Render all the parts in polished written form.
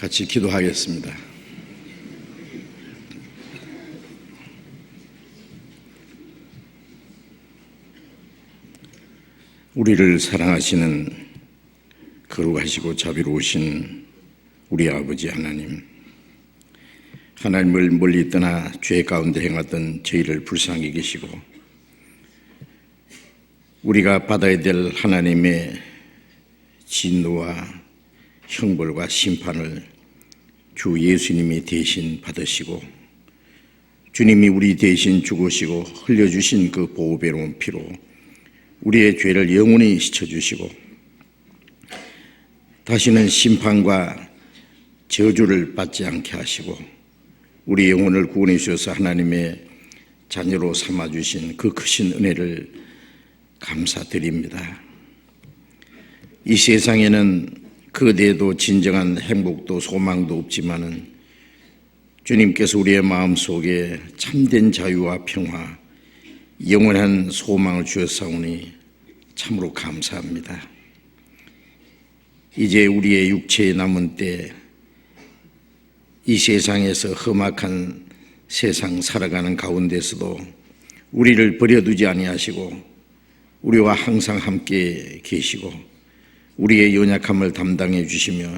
같이 기도하겠습니다. 우리를 사랑하시는 거룩하시고 자비로우신 우리 아버지 하나님, 하나님을 멀리 떠나 죄 가운데 행하던 저희를 불쌍히 계시고 우리가 받아야 될 하나님의 진노와 형벌과 심판을 주 예수님이 대신 받으시고 주님이 우리 대신 죽으시고 흘려주신 그 보배로운 피로 우리의 죄를 영원히 씻어주시고 다시는 심판과 저주를 받지 않게 하시고 우리 영혼을 구원해 주셔서 하나님의 자녀로 삼아주신 그 크신 은혜를 감사드립니다. 이 세상에는 그 어디에도 진정한 행복도 소망도 없지만은 주님께서 우리의 마음속에 참된 자유와 평화, 영원한 소망을 주셨사오니 참으로 감사합니다. 이제 우리의 육체에 남은 때 이 세상에서 험악한 세상 살아가는 가운데서도 우리를 버려두지 아니하시고 우리와 항상 함께 계시고 우리의 연약함을 담당해 주시며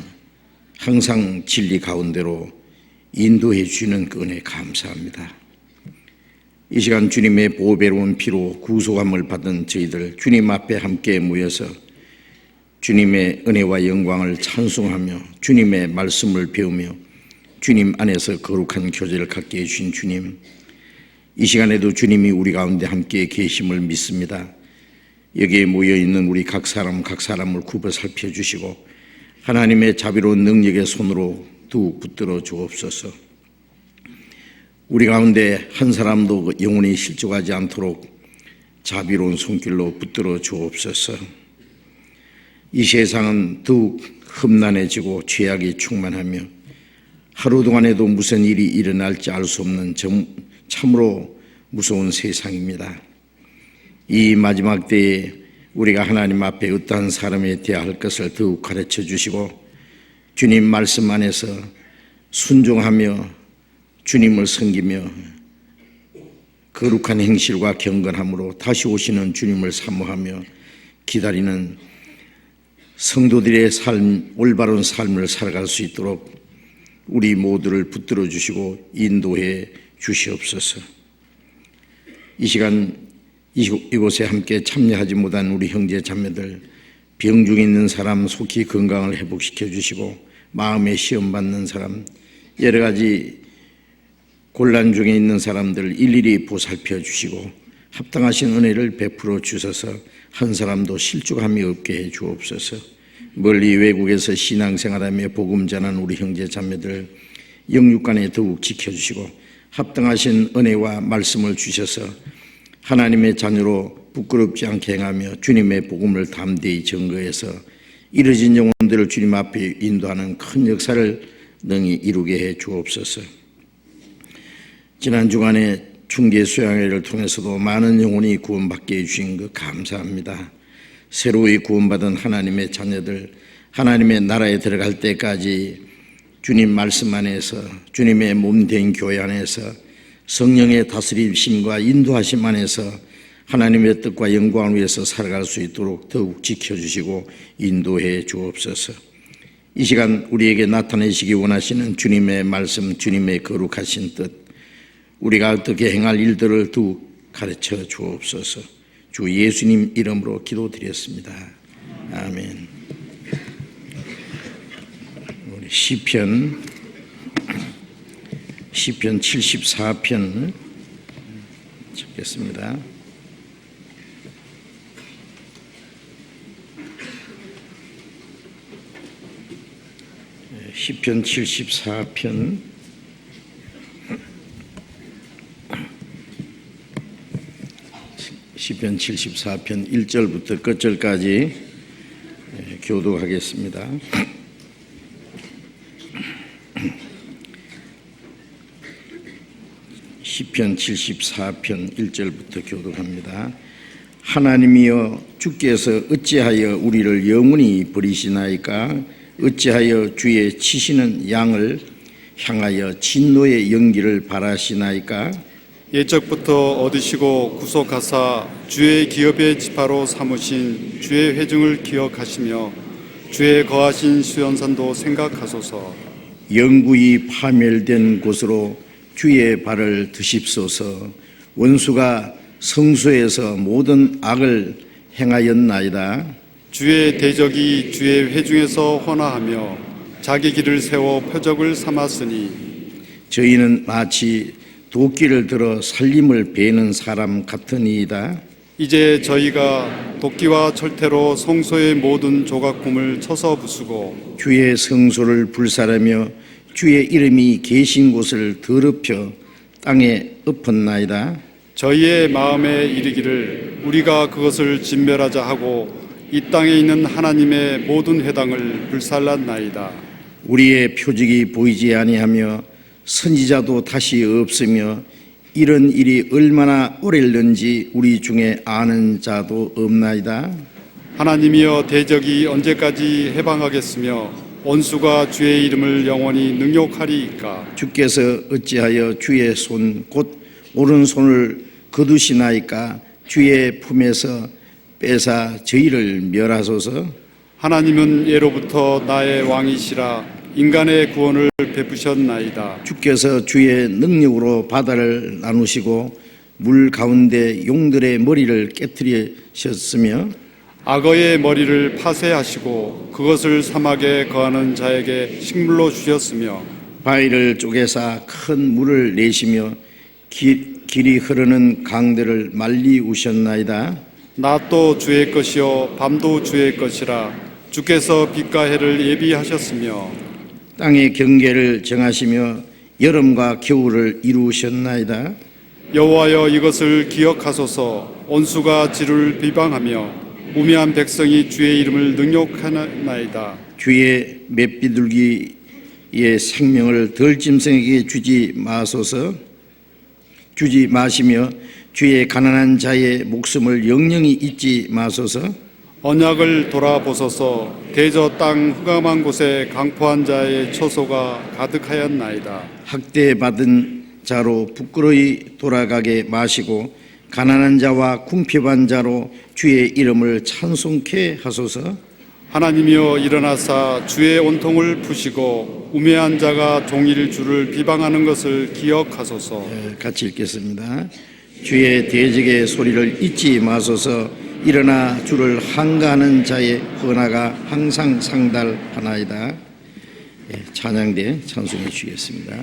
항상 진리 가운데로 인도해 주시는 그 은혜 감사합니다. 이 시간 주님의 보배로운 피로 구속함을 받은 저희들 주님 앞에 함께 모여서 주님의 은혜와 영광을 찬송하며 주님의 말씀을 배우며 주님 안에서 거룩한 교제를 갖게 해주신 주님, 이 시간에도 주님이 우리 가운데 함께 계심을 믿습니다. 여기에 모여있는 우리 각 사람을 굽어 살펴주시고 하나님의 자비로운 능력의 손으로 더욱 붙들어 주옵소서. 우리 가운데 한 사람도 영혼이 실족하지 않도록 자비로운 손길로 붙들어 주옵소서. 이 세상은 더욱 험난해지고 죄악이 충만하며 하루 동안에도 무슨 일이 일어날지 알 수 없는 참으로 무서운 세상입니다. 이 마지막 때에 우리가 하나님 앞에 어떠한 사람에 대할 것을 더욱 가르쳐 주시고 주님 말씀 안에서 순종하며 주님을 섬기며 거룩한 행실과 경건함으로 다시 오시는 주님을 사모하며 기다리는 성도들의 올바른 삶을 살아갈 수 있도록 우리 모두를 붙들어 주시고 인도해 주시옵소서. 이 시간 이곳에 함께 참여하지 못한 우리 형제 자매들, 병 중에 있는 사람 속히 건강을 회복시켜 주시고 마음에 시험 받는 사람, 여러 가지 곤란 중에 있는 사람들 일일이 보살펴 주시고 합당하신 은혜를 베풀어 주셔서 한 사람도 실족함이 없게 해 주옵소서. 멀리 외국에서 신앙생활하며 복음 전하는 우리 형제 자매들 영육간에 더욱 지켜주시고 합당하신 은혜와 말씀을 주셔서 하나님의 자녀로 부끄럽지 않게 행하며 주님의 복음을 담대히 증거해서 이뤄진 영혼들을 주님 앞에 인도하는 큰 역사를 능히 이루게 해 주옵소서. 지난 주간에 중계 수양회를 통해서도 많은 영혼이 구원받게 해주신 것 감사합니다. 새로이 구원받은 하나님의 자녀들, 하나님의 나라에 들어갈 때까지 주님 말씀 안에서 주님의 몸된 교회 안에서 성령의 다스림심과 인도하심 안에서 하나님의 뜻과 영광을 위해서 살아갈 수 있도록 더욱 지켜주시고 인도해 주옵소서. 이 시간 우리에게 나타내시기 원하시는 주님의 말씀, 주님의 거룩하신 뜻, 우리가 어떻게 행할 일들을 더욱 가르쳐 주옵소서. 주 예수님 이름으로 기도드렸습니다. 아멘. 우리 시편 74편 찾겠습니다. 시편 74편 시편 74편 1절부터 끝절까지 교독하겠습니다. 시편 74편 1절부터 교독합니다. 하나님이여, 주께서 어찌하여 우리를 영원히 버리시나이까? 어찌하여 주의 치시는 양을 향하여 진노의 연기를 바라시나이까? 옛적부터 얻으시고 구속하사 주의 기업의 지파로 삼으신 주의 회중을 기억하시며 주의 거하신 수연산도 생각하소서. 영구히 파멸된 곳으로 주의 발을 드십소서. 원수가 성소에서 모든 악을 행하였나이다. 주의 대적이 주의 회중에서 헌화하며 자기 길을 세워 표적을 삼았으니 저희는 마치 도끼를 들어 살림을 베는 사람 같으니이다. 이제 저희가 도끼와 철퇴로 성소의 모든 조각품을 쳐서 부수고 주의 성소를 불살하며 주의 이름이 계신 곳을 더럽혀 땅에 엎었나이다. 저희의 마음에 이르기를 우리가 그것을 진멸하자 하고 이 땅에 있는 하나님의 모든 회당을 불살랐나이다. 우리의 표적이 보이지 아니하며 선지자도 다시 없으며 이런 일이 얼마나 오래일는지 우리 중에 아는 자도 없나이다. 하나님이여 대적이 언제까지 해방하겠으며 원수가 주의 이름을 영원히 능욕하리이까? 주께서 어찌하여 주의 손 곧 오른손을 거두시나이까? 주의 품에서 빼사 저희를 멸하소서. 하나님은 예로부터 나의 왕이시라 인간의 구원을 베푸셨나이다. 주께서 주의 능력으로 바다를 나누시고 물 가운데 용들의 머리를 깨뜨리셨으며 악어의 머리를 파쇄하시고 그것을 사막에 거하는 자에게 식물로 주셨으며 바위를 쪼개사 큰 물을 내시며 길이 흐르는 강들을 말리우셨나이다. 낮도 주의 것이요 밤도 주의 것이라 주께서 빛과 해를 예비하셨으며 땅의 경계를 정하시며 여름과 겨울을 이루셨나이다. 여호와여 이것을 기억하소서. 원수가 지를 비방하며 우매한 백성이 주의 이름을 능욕하나이다. 주의 맷비둘기의 생명을 덜짐승에게 주지 마시며 주의 가난한 자의 목숨을 영영히 잊지 마소서. 언약을 돌아보소서. 대저 땅 흑암한 곳에 강포한 자의 처소가 가득하였나이다. 학대받은 자로 부끄러이 돌아가게 마시고 가난한 자와 궁핍한 자로 주의 이름을 찬송케 하소서. 하나님이여 일어나사 주의 온통을 푸시고 우매한 자가 종일 주를 비방하는 것을 기억하소서. 같이 읽겠습니다. 주의 대적의 소리를 잊지 마소서. 일어나 주를 항가하는 자의 헌화가 항상 상달하나이다. 찬양대 찬송해 주시겠습니다.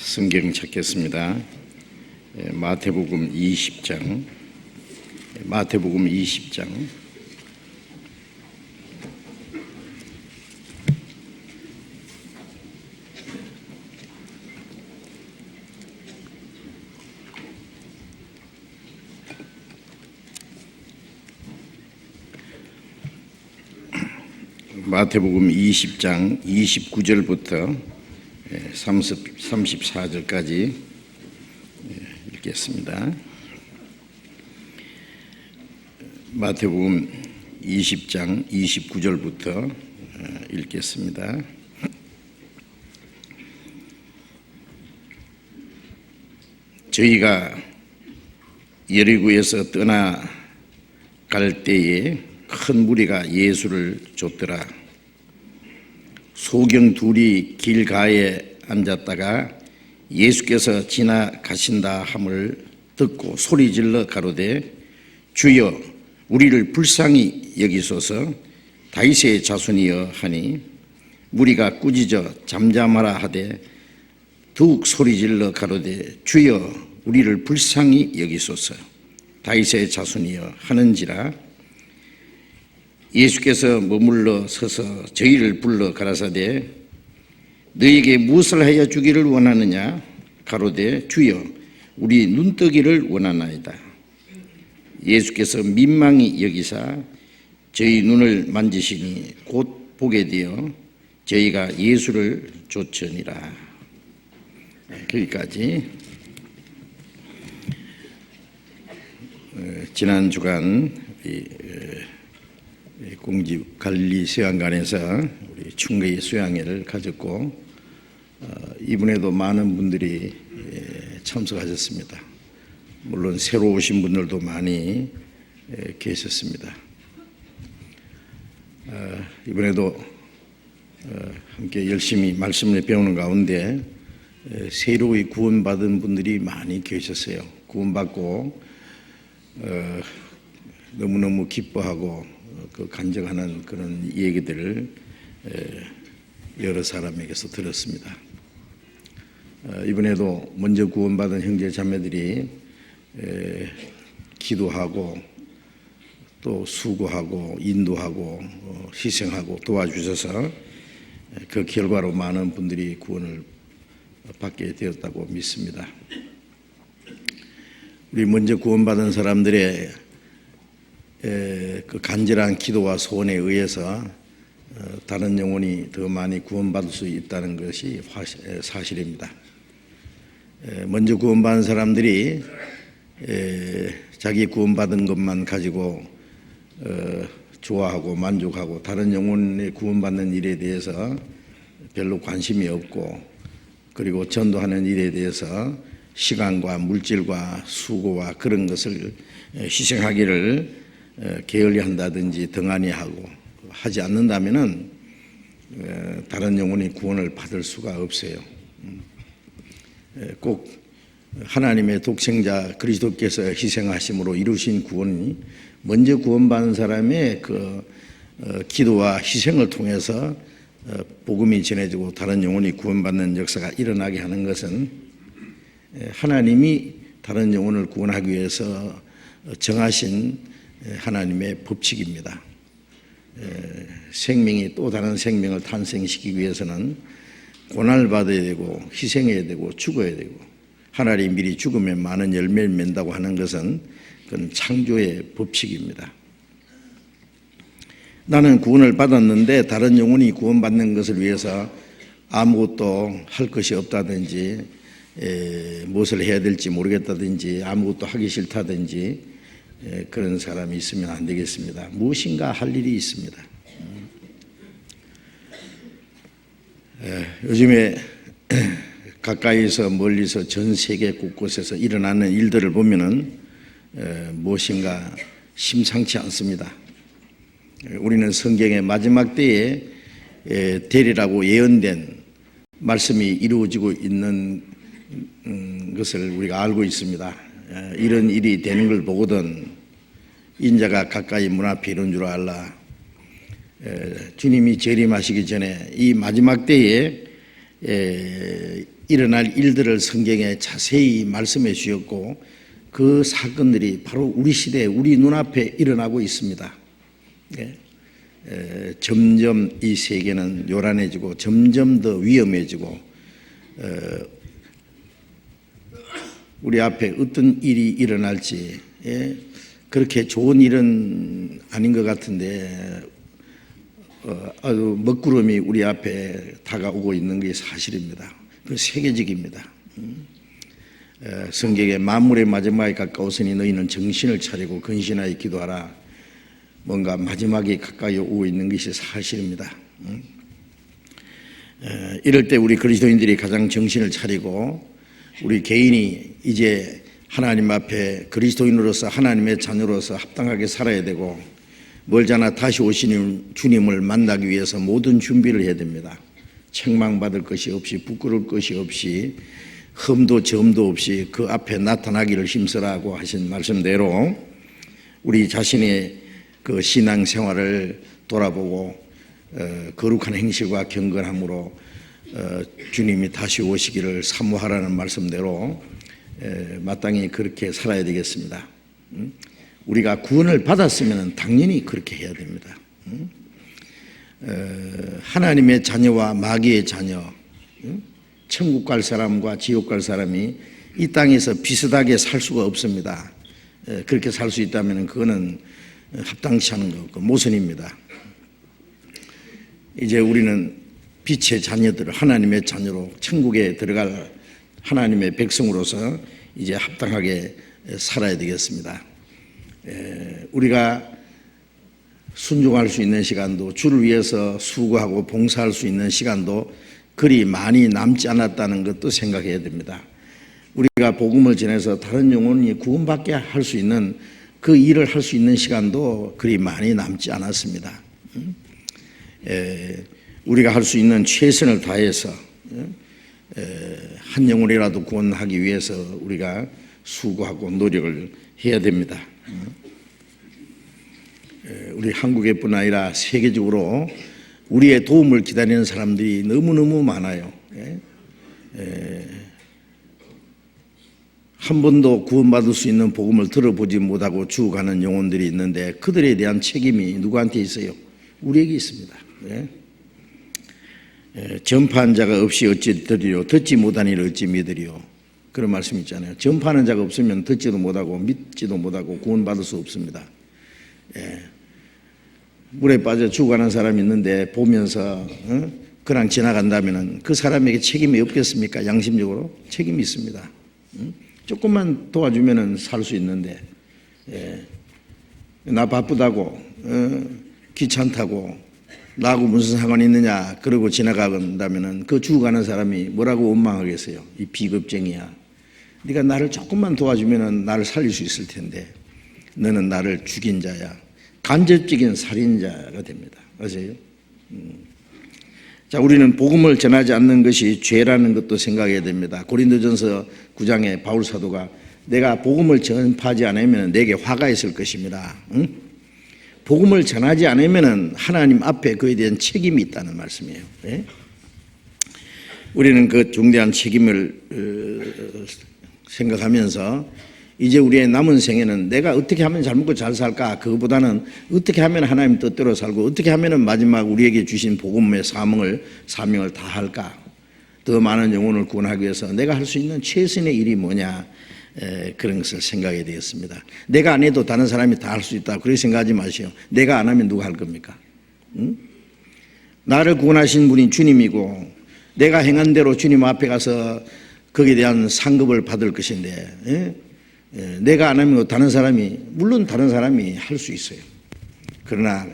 성경 찾겠습니다. 마태복음 20장. 마태복음 20장. 마태복음 20장 29절부터 34절까지 읽겠습니다. 마태복음 20장 29절부터 읽겠습니다. 저희가 여리고에서 떠나갈 때에 큰 무리가 예수를 쫓더라. 소경 둘이 길가에 앉았다가 예수께서 지나가신다 함을 듣고 소리질러 가로되 주여 우리를 불쌍히 여기소서 다윗의 자손이여 하니 무리가 꾸짖어 잠잠하라 하되 더욱 소리질러 가로되 주여 우리를 불쌍히 여기소서 다윗의 자손이여 하는지라. 예수께서 머물러 서서 저희를 불러 가라사대 너에게 무엇을 하여 주기를 원하느냐 가로되 주여 우리 눈뜨기를 원하나이다. 예수께서 민망히 여기사 저희 눈을 만지시니 곧 보게 되어 저희가 예수를 쫓으니라. 거기까지. 지난 주간 공집 갈릴리 수양관에서 우리 충거의 수양회를 가졌고 이번에도 많은 분들이 참석하셨습니다. 물론 새로 오신 분들도 많이 계셨습니다. 이번에도 함께 열심히 말씀을 배우는 가운데 새로이 구원받은 분들이 많이 계셨어요. 구원받고 너무너무 기뻐하고 그 간증하는 그런 얘기들을 여러 사람에게서 들었습니다. 이번에도 먼저 구원받은 형제 자매들이 기도하고 또 수고하고 인도하고 희생하고 도와주셔서 그 결과로 많은 분들이 구원을 받게 되었다고 믿습니다. 우리 먼저 구원받은 사람들의 그 간절한 기도와 소원에 의해서 다른 영혼이 더 많이 구원받을 수 있다는 것이 사실입니다. 먼저 구원받은 사람들이 자기 구원받은 것만 가지고 좋아하고 만족하고 다른 영혼의 구원받는 일에 대해서 별로 관심이 없고 그리고 전도하는 일에 대해서 시간과 물질과 수고와 그런 것을 희생하기를 게을리한다든지 등한히하고 하지 않는다면은 다른 영혼이 구원을 받을 수가 없어요. 꼭 하나님의 독생자 그리스도께서 희생하심으로 이루신 구원이 먼저 구원받은 사람의 그 기도와 희생을 통해서 복음이 전해지고 다른 영혼이 구원받는 역사가 일어나게 하는 것은 하나님이 다른 영혼을 구원하기 위해서 정하신 하나님의 법칙입니다. 생명이 또 다른 생명을 탄생시키기 위해서는 고난을 받아야 되고 희생해야 되고 죽어야 되고 하나님이 미리 죽으면 많은 열매를 맺는다고 하는 것은 그건 창조의 법칙입니다. 나는 구원을 받았는데 다른 영혼이 구원받는 것을 위해서 아무것도 할 것이 없다든지 무엇을 해야 될지 모르겠다든지 아무것도 하기 싫다든지 그런 사람이 있으면 안 되겠습니다. 무엇인가 할 일이 있습니다. 요즘에 가까이서 멀리서 전 세계 곳곳에서 일어나는 일들을 보면은 무엇인가 심상치 않습니다. 우리는 성경의 마지막 때에 되리라고 예언된 말씀이 이루어지고 있는 것을 우리가 알고 있습니다. 이런 일이 되는 걸 보거든 인자가 가까이 문 앞에 이른 줄 알라. 주님이 재림하시기 전에 이 마지막 때에 일어날 일들을 성경에 자세히 말씀해 주셨고 그 사건들이 바로 우리 시대에 우리 눈앞에 일어나고 있습니다. 점점 이 세계는 요란해지고 점점 더 위험해지고 우리 앞에 어떤 일이 일어날지 그렇게 좋은 일은 아닌 것 같은데 아주 먹구름이 우리 앞에 다가오고 있는 게 사실입니다. 그 세계적입니다. 성경에 만물의 마지막에 가까웠으니 너희는 정신을 차리고 근신하여 기도하라. 뭔가 마지막이 가까이 오고 있는 것이 사실입니다. 이럴 때 우리 그리스도인들이 가장 정신을 차리고 우리 개인이 이제 하나님 앞에 그리스도인으로서 하나님의 자녀로서 합당하게 살아야 되고 멀잖아 다시 오시는 주님을 만나기 위해서 모든 준비를 해야 됩니다. 책망받을 것이 없이 부끄러울 것이 없이 흠도 점도 없이 그 앞에 나타나기를 힘쓰라고 하신 말씀대로 우리 자신의 그 신앙생활을 돌아보고 거룩한 행실과 경건함으로 주님이 다시 오시기를 사모하라는 말씀대로 마땅히 그렇게 살아야 되겠습니다. 우리가 구원을 받았으면 당연히 그렇게 해야 됩니다. 하나님의 자녀와 마귀의 자녀, 천국 갈 사람과 지옥 갈 사람이 이 땅에서 비슷하게 살 수가 없습니다. 그렇게 살 수 있다면 그거는 합당치 않은 거고 모순입니다. 이제 우리는 빛의 자녀들, 하나님의 자녀로 천국에 들어갈 하나님의 백성으로서 이제 합당하게 살아야 되겠습니다. 우리가 순종할 수 있는 시간도 주를 위해서 수고하고 봉사할 수 있는 시간도 그리 많이 남지 않았다는 것도 생각해야 됩니다. 우리가 복음을 전해서 다른 영혼이 구원받게 할 수 있는 그 일을 할 수 있는 시간도 그리 많이 남지 않았습니다. 우리가 할 수 있는 최선을 다해서 한 영혼이라도 구원하기 위해서 우리가 수고하고 노력을 해야 됩니다. 우리 한국에뿐 아니라 세계적으로 우리의 도움을 기다리는 사람들이 너무너무 많아요. 한 번도 구원받을 수 있는 복음을 들어보지 못하고 죽어가는 영혼들이 있는데 그들에 대한 책임이 누구한테 있어요? 우리에게 있습니다. 전파한 자가 없이 어찌 들으리요 듣지 못하니를 어찌 믿으리요 그런 말씀 있잖아요. 전파하는 자가 없으면 듣지도 못하고 믿지도 못하고 구원받을 수 없습니다. 물에 빠져 죽어가는 사람이 있는데 보면서 그냥 지나간다면 그 사람에게 책임이 없겠습니까? 양심적으로 책임이 있습니다. 조금만 도와주면 살 수 있는데 나 바쁘다고 귀찮다고 나하고 무슨 상관이 있느냐 그러고 지나간다면 그 죽어가는 사람이 뭐라고 원망하겠어요? 이 비겁쟁이야. 네가 나를 조금만 도와주면 나를 살릴 수 있을 텐데 너는 나를 죽인 자야. 간접적인 살인자가 됩니다. 아세요? 자, 우리는 복음을 전하지 않는 것이 죄라는 것도 생각해야 됩니다. 고린도전서 9장에 바울 사도가 내가 복음을 전파하지 않으면 내게 화가 있을 것입니다. 복음을 전하지 않으면 하나님 앞에 그에 대한 책임이 있다는 말씀이에요. 우리는 그 중대한 책임을 생각하면서 이제 우리의 남은 생에는 내가 어떻게 하면 잘 먹고 잘 살까? 그거보다는 어떻게 하면 하나님 뜻대로 살고 어떻게 하면 마지막 우리에게 주신 복음의 사명을 다 할까? 더 많은 영혼을 구원하기 위해서 내가 할 수 있는 최선의 일이 뭐냐? 그런 것을 생각해야 되겠습니다. 내가 안 해도 다른 사람이 다 할 수 있다. 그렇게 생각하지 마시오. 내가 안 하면 누가 할 겁니까? 나를 구원하신 분이 주님이고 내가 행한 대로 주님 앞에 가서 거기에 대한 상급을 받을 것인데 내가 안 하면 다른 사람이 물론 다른 사람이 할 수 있어요. 그러나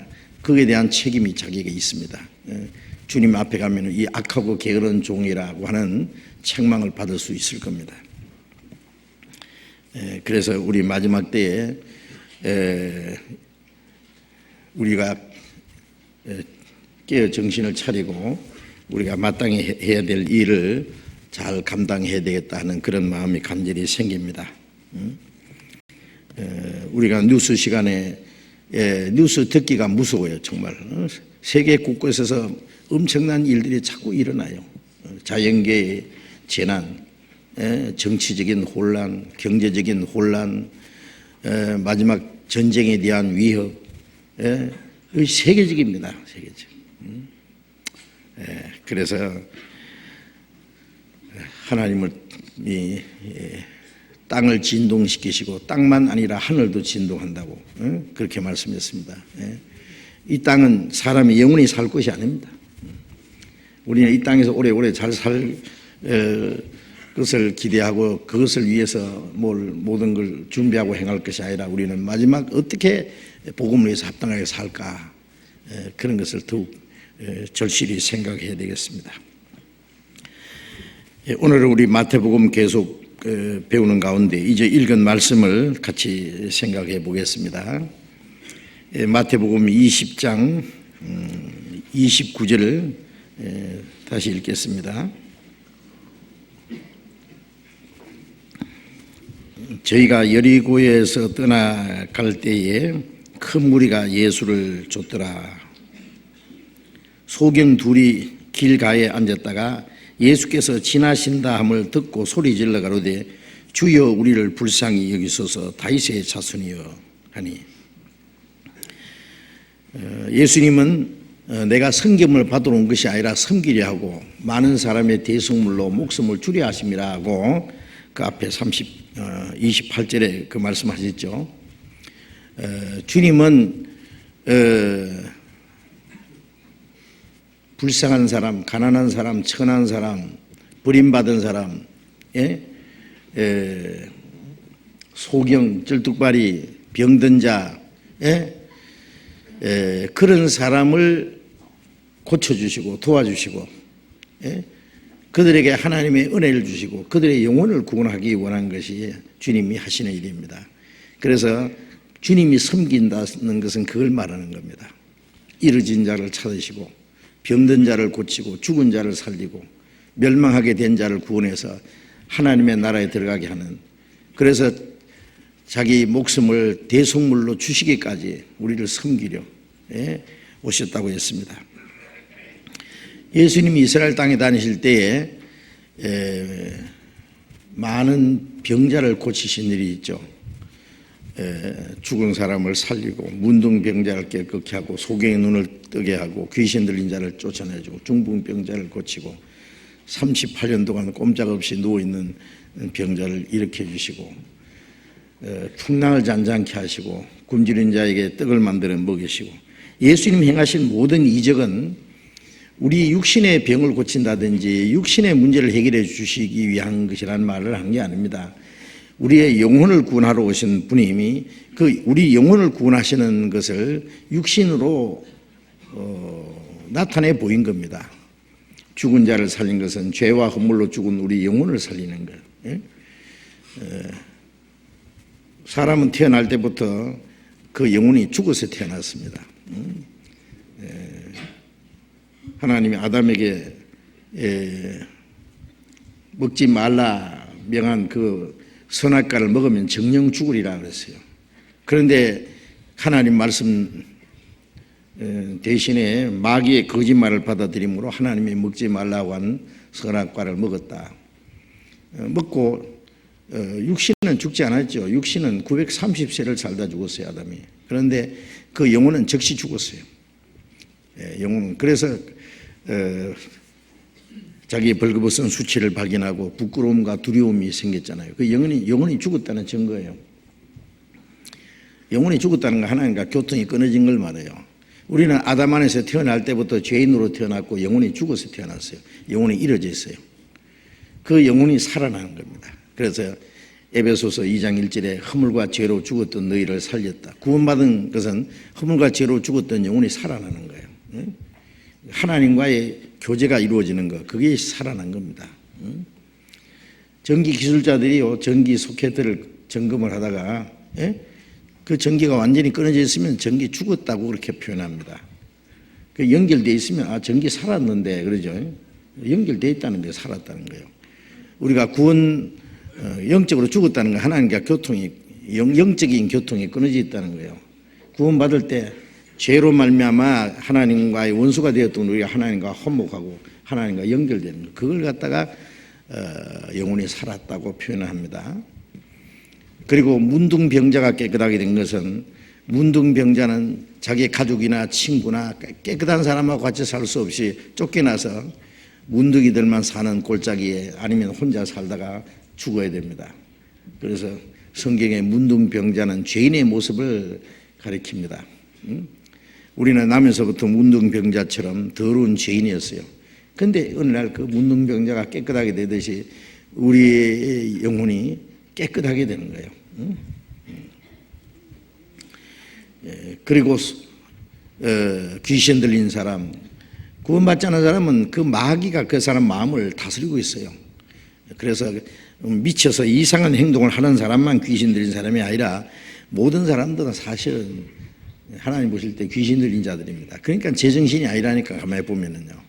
거기에 대한 책임이 자기에게 있습니다. 주님 앞에 가면 이 악하고 게으른 종이라고 하는 책망을 받을 수 있을 겁니다. 그래서 우리 마지막 때에 우리가 깨어 정신을 차리고 우리가 마땅히 해야 될 일을 잘 감당해야 되겠다 하는 그런 마음이 간절히 생깁니다. 우리가 뉴스 시간에 뉴스 듣기가 무서워요. 정말 세계 곳곳에서 엄청난 일들이 자꾸 일어나요. 자연계에 재난, 정치적인 혼란, 경제적인 혼란, 마지막 전쟁에 대한 위협, 세계적입니다. 세계적. 그래서 하나님을 땅을 진동시키시고 땅만 아니라 하늘도 진동한다고 그렇게 말씀했습니다. 이 땅은 사람이 영원히 살 것이 아닙니다. 우리는 이 땅에서 오래오래 잘 살 것을 기대하고 그것을 위해서 모든 걸 준비하고 행할 것이 아니라 우리는 마지막 어떻게 복음을 위해서 합당하게 살까, 그런 것을 더욱 절실히 생각해야 되겠습니다. 오늘은 우리 마태복음 계속 배우는 가운데 이제 읽은 말씀을 같이 생각해 보겠습니다. 마태복음 20장 29절을 다시 읽겠습니다. 저희가 여리고에서 떠나갈 때에 큰 무리가 예수를 쫓더라. 소경 둘이 길가에 앉았다가 예수께서 지나신다 함을 듣고 소리질러 가로되 주여 우리를 불쌍히 여기소서 다윗의 자손이여 하니, 예수님은 내가 섬김을 받으러 온 것이 아니라 섬기려 하고 많은 사람의 대속물로 목숨을 주려 하심이라 하고 그 앞에 28절에 그 말씀하셨죠. 주님은 불쌍한 사람, 가난한 사람, 천한 사람, 버림받은 사람, 소경, 쩔뚝발이, 병든 자, 그런 사람을 고쳐주시고 도와주시고, 그들에게 하나님의 은혜를 주시고 그들의 영혼을 구원하기 원한 것이 주님이 하시는 일입니다. 그래서 주님이 섬긴다는 것은 그걸 말하는 겁니다. 이르진 자를 찾으시고 병든 자를 고치고 죽은 자를 살리고 멸망하게 된 자를 구원해서 하나님의 나라에 들어가게 하는, 그래서 자기 목숨을 대속물로 주시기까지 우리를 섬기려 오셨다고 했습니다. 예수님이 이스라엘 땅에 다니실 때에 많은 병자를 고치신 일이 있죠. 죽은 사람을 살리고 문둥병자를 깨끗게 하고 소경의 눈을 뜨게 하고 귀신 들린 자를 쫓아내주고 중풍병자를 고치고 38년 동안 꼼짝없이 누워있는 병자를 일으켜 주시고 풍랑을 잔잔케 하시고 굶주린 자에게 떡을 만들어 먹이시고, 예수님 행하신 모든 이적은 우리 육신의 병을 고친다든지 육신의 문제를 해결해 주시기 위한 것이라는 말을 한 게 아닙니다. 우리의 영혼을 구원하러 오신 분임이 그 우리 영혼을 구원하시는 것을 육신으로 나타내 보인 겁니다. 죽은 자를 살린 것은 죄와 허물로 죽은 우리 영혼을 살리는 거예요. 사람은 태어날 때부터 그 영혼이 죽어서 태어났습니다. 하나님이 아담에게 먹지 말라 명한 그 선악과를 먹으면 정령 죽으리라 그랬어요. 그런데 하나님 말씀 대신에 마귀의 거짓말을 받아들임으로 하나님이 먹지 말라고 한 선악과를 먹었다. 먹고 육신은 죽지 않았죠. 육신은 930세를 살다 죽었어요, 아담이. 그런데 그 영혼은 즉시 죽었어요. 영혼은. 그래서 자기 벌거벗은 수치를 발견하고 부끄러움과 두려움이 생겼잖아요. 그 영혼이 죽었다는 증거예요. 영혼이 죽었다는 건 하나님과 교통이 끊어진 걸 말해요. 우리는 아담 안에서 태어날 때부터 죄인으로 태어났고 영혼이 죽어서 태어났어요. 영혼이 이루어져 있어요. 그 영혼이 살아나는 겁니다. 그래서 에베소서 2장 1절에 허물과 죄로 죽었던 너희를 살렸다. 구원받은 것은 허물과 죄로 죽었던 영혼이 살아나는 거예요. 하나님과의 교제가 이루어지는 것, 그게 살아난 겁니다. 전기 기술자들이요, 전기 소켓을 점검을 하다가 그 전기가 완전히 끊어져 있으면 전기 죽었다고 그렇게 표현합니다. 그 연결되어 있으면 전기 살았는데 그러죠. 연결되어 있다는 게 살았다는 거예요. 우리가 구원 영적으로 죽었다는 건 하나님과 교통이 영적인 교통이 끊어져 있다는 거예요. 구원받을 때 죄로 말미암아 하나님과의 원수가 되었던 우리가 하나님과 화목하고 하나님과 연결되는 거, 그걸 갖다가 영혼이 살았다고 표현합니다. 그리고 문둥병자가 깨끗하게 된 것은 문둥병자는 자기 가족이나 친구나 깨끗한 사람하고 같이 살 수 없이 쫓겨나서 문둥이들만 사는 골짜기에 아니면 혼자 살다가 죽어야 됩니다. 그래서 성경의 문둥병자는 죄인의 모습을 가리킵니다. 우리는 나면서부터 문둥병자처럼 더러운 죄인이었어요. 그런데 어느 날 그 문둥병자가 깨끗하게 되듯이 우리의 영혼이 깨끗하게 되는 거예요. 그리고 귀신 들린 사람, 구원받지 않은 사람은 그 마귀가 그 사람 마음을 다스리고 있어요. 그래서 미쳐서 이상한 행동을 하는 사람만 귀신 들린 사람이 아니라 모든 사람들은 사실은 하나님 보실 때 귀신 들린 자들입니다. 그러니까 제정신이 아니라니까 가만히 보면은요.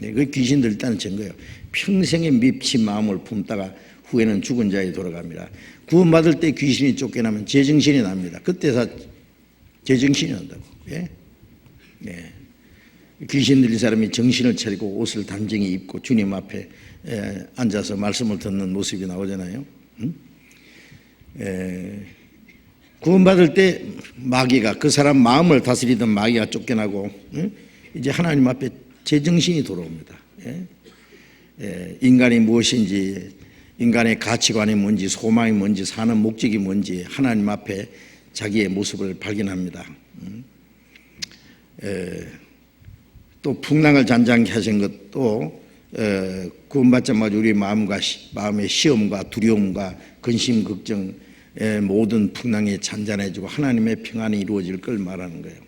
그 귀신 들렸다는 증거예요. 평생의 미친 마음을 품다가 후에는 죽은 자에 돌아갑니다. 구원받을 때 귀신이 쫓겨나면 제정신이 납니다. 그때 다 제정신이 난다고. 예? 예. 귀신 들린 사람이 정신을 차리고 옷을 단정히 입고 주님 앞에 앉아서 말씀을 듣는 모습이 나오잖아요. 구원받을 때 마귀가 그 사람 마음을 다스리던 마귀가 쫓겨나고 이제 하나님 앞에 제정신이 돌아옵니다. 인간이 무엇인지, 인간의 가치관이 뭔지, 소망이 뭔지, 사는 목적이 뭔지 하나님 앞에 자기의 모습을 발견합니다. 또 풍랑을 잔잔케 하신 것도 구원받자마자 우리 마음의 시험과 두려움과 근심, 걱정 모든 풍랑이 잔잔해지고 하나님의 평안이 이루어질 걸 말하는 거예요.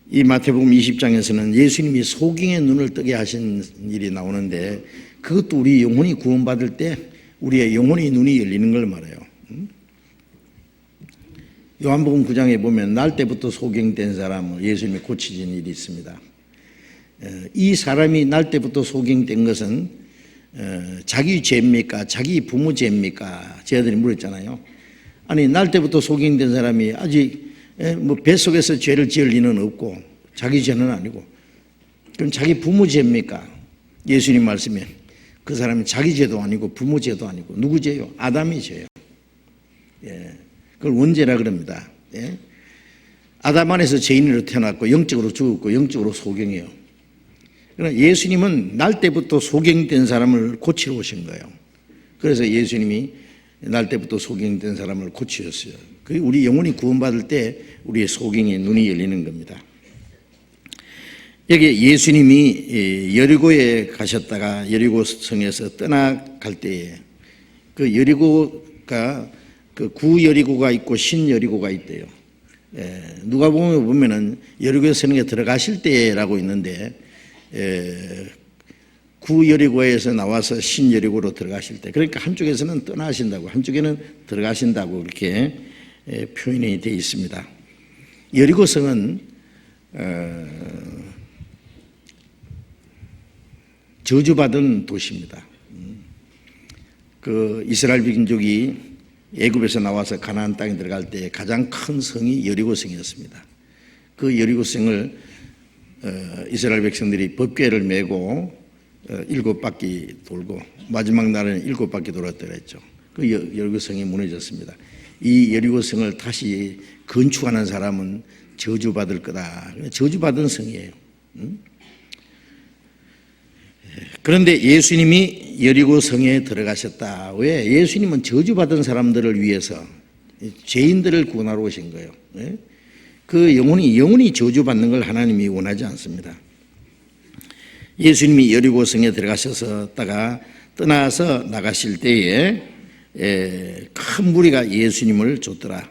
이 마태복음 20장에서는 예수님이 소경의 눈을 뜨게 하신 일이 나오는데 그것도 우리 영혼이 구원받을 때 우리의 영혼의 눈이 열리는 걸 말해요. 요한복음 9장에 보면 날 때부터 소경된 사람을 예수님이 고치신 일이 있습니다. 이 사람이 날 때부터 소경된 것은 자기 죄입니까? 자기 부모 죄입니까? 제자들이 물었잖아요. 아니 날 때부터 소경된 사람이 아직 뭐 뱃속에서 죄를 지을 리는 없고 자기 죄는 아니고 그럼 자기 부모 죄입니까? 예수님 말씀에 그 사람이 자기 죄도 아니고 부모 죄도 아니고 누구 죄요? 아담이 죄요. 그걸 원죄라 그럽니다. 아담 안에서 죄인으로 태어났고 영적으로 죽었고 영적으로 소경이에요. 그러나 예수님은 날 때부터 소경된 사람을 고치러 오신 거예요. 그래서 예수님이 날 때부터 소경된 사람을 고치셨어요. 그게 우리 영혼이 구원받을 때 우리의 소경의 눈이 열리는 겁니다. 여기 예수님이 여리고에 가셨다가 여리고 성에서 떠나갈 때에 그 여리고가 그 구여리고가 있고 신여리고가 있대요. 누가복음에 보면은 여리고 성에 들어가실 때라고 있는데 구여리고에서 나와서 신여리고로 들어가실 때, 그러니까 한쪽에서는 떠나신다고 한쪽에는 들어가신다고 이렇게 표현이 되어 있습니다. 여리고 성은 저주받은 도시입니다. 그 이스라엘 민족이 애굽에서 나와서 가나안 땅에 들어갈 때 가장 큰 성이 여리고 성이었습니다. 그 여리고 성을 이스라엘 백성들이 법궤를 메고 7바퀴 돌고 마지막 날에는 7바퀴 돌았다고 했죠. 그 여리고 성이 무너졌습니다. 이 여리고 성을 다시 건축하는 사람은 저주받을 거다. 저주받은 성이에요. 그런데 예수님이 여리고 성에 들어가셨다. 왜? 예수님은 저주받은 사람들을 위해서 죄인들을 구원하러 오신 거예요. 그 영혼이 저주받는 걸 하나님이 원하지 않습니다. 예수님이 여리고 성에 들어가셨다가 떠나서 나가실 때에 큰 무리가 예수님을 쫓더라.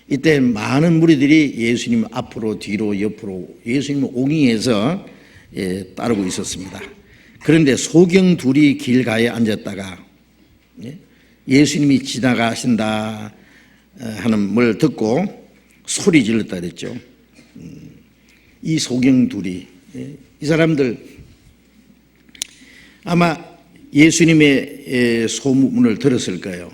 이때 많은 무리들이 예수님 앞으로 뒤로 옆으로 예수님을 옹이해서 따르고 있었습니다. 그런데 소경 둘이 길가에 앉았다가 예수님이 지나가신다 하는 말 듣고 소리 질렀다 그랬죠. 이 소경 둘이, 이 사람들 아마 예수님의 소문을 들었을 거예요.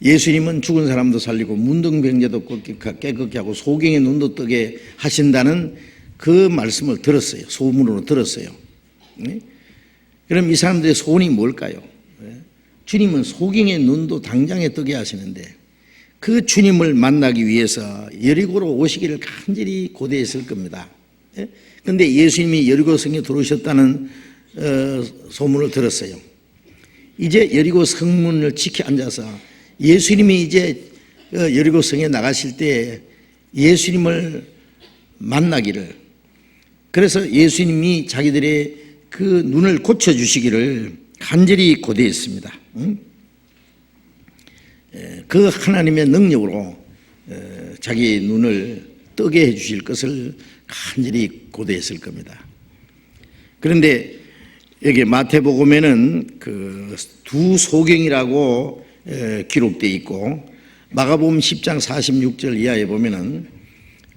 예수님은 죽은 사람도 살리고 문둥병자도 깨끗게 하고 소경의 눈도 뜨게 하신다는 그 말씀을 들었어요. 소문으로 들었어요. 그럼 이 사람들의 소원이 뭘까요? 주님은 소경의 눈도 당장에 뜨게 하시는데 그 주님을 만나기 위해서 여리고로 오시기를 간절히 고대했을 겁니다. 그런데 예수님이 여리고 성에 들어오셨다는 소문을 들었어요. 이제 여리고 성문을 지켜 앉아서 예수님이 이제 여리고 성에 나가실 때 예수님을 만나기를, 그래서 예수님이 자기들의 그 눈을 고쳐주시기를 간절히 고대했습니다. 그 하나님의 능력으로 자기 눈을 뜨게 해주실 것을 간절히 고대했을 겁니다. 그런데 여기 마태복음에는 그 두 소경이라고 기록되어 있고 마가복음 10장 46절 이하에 보면은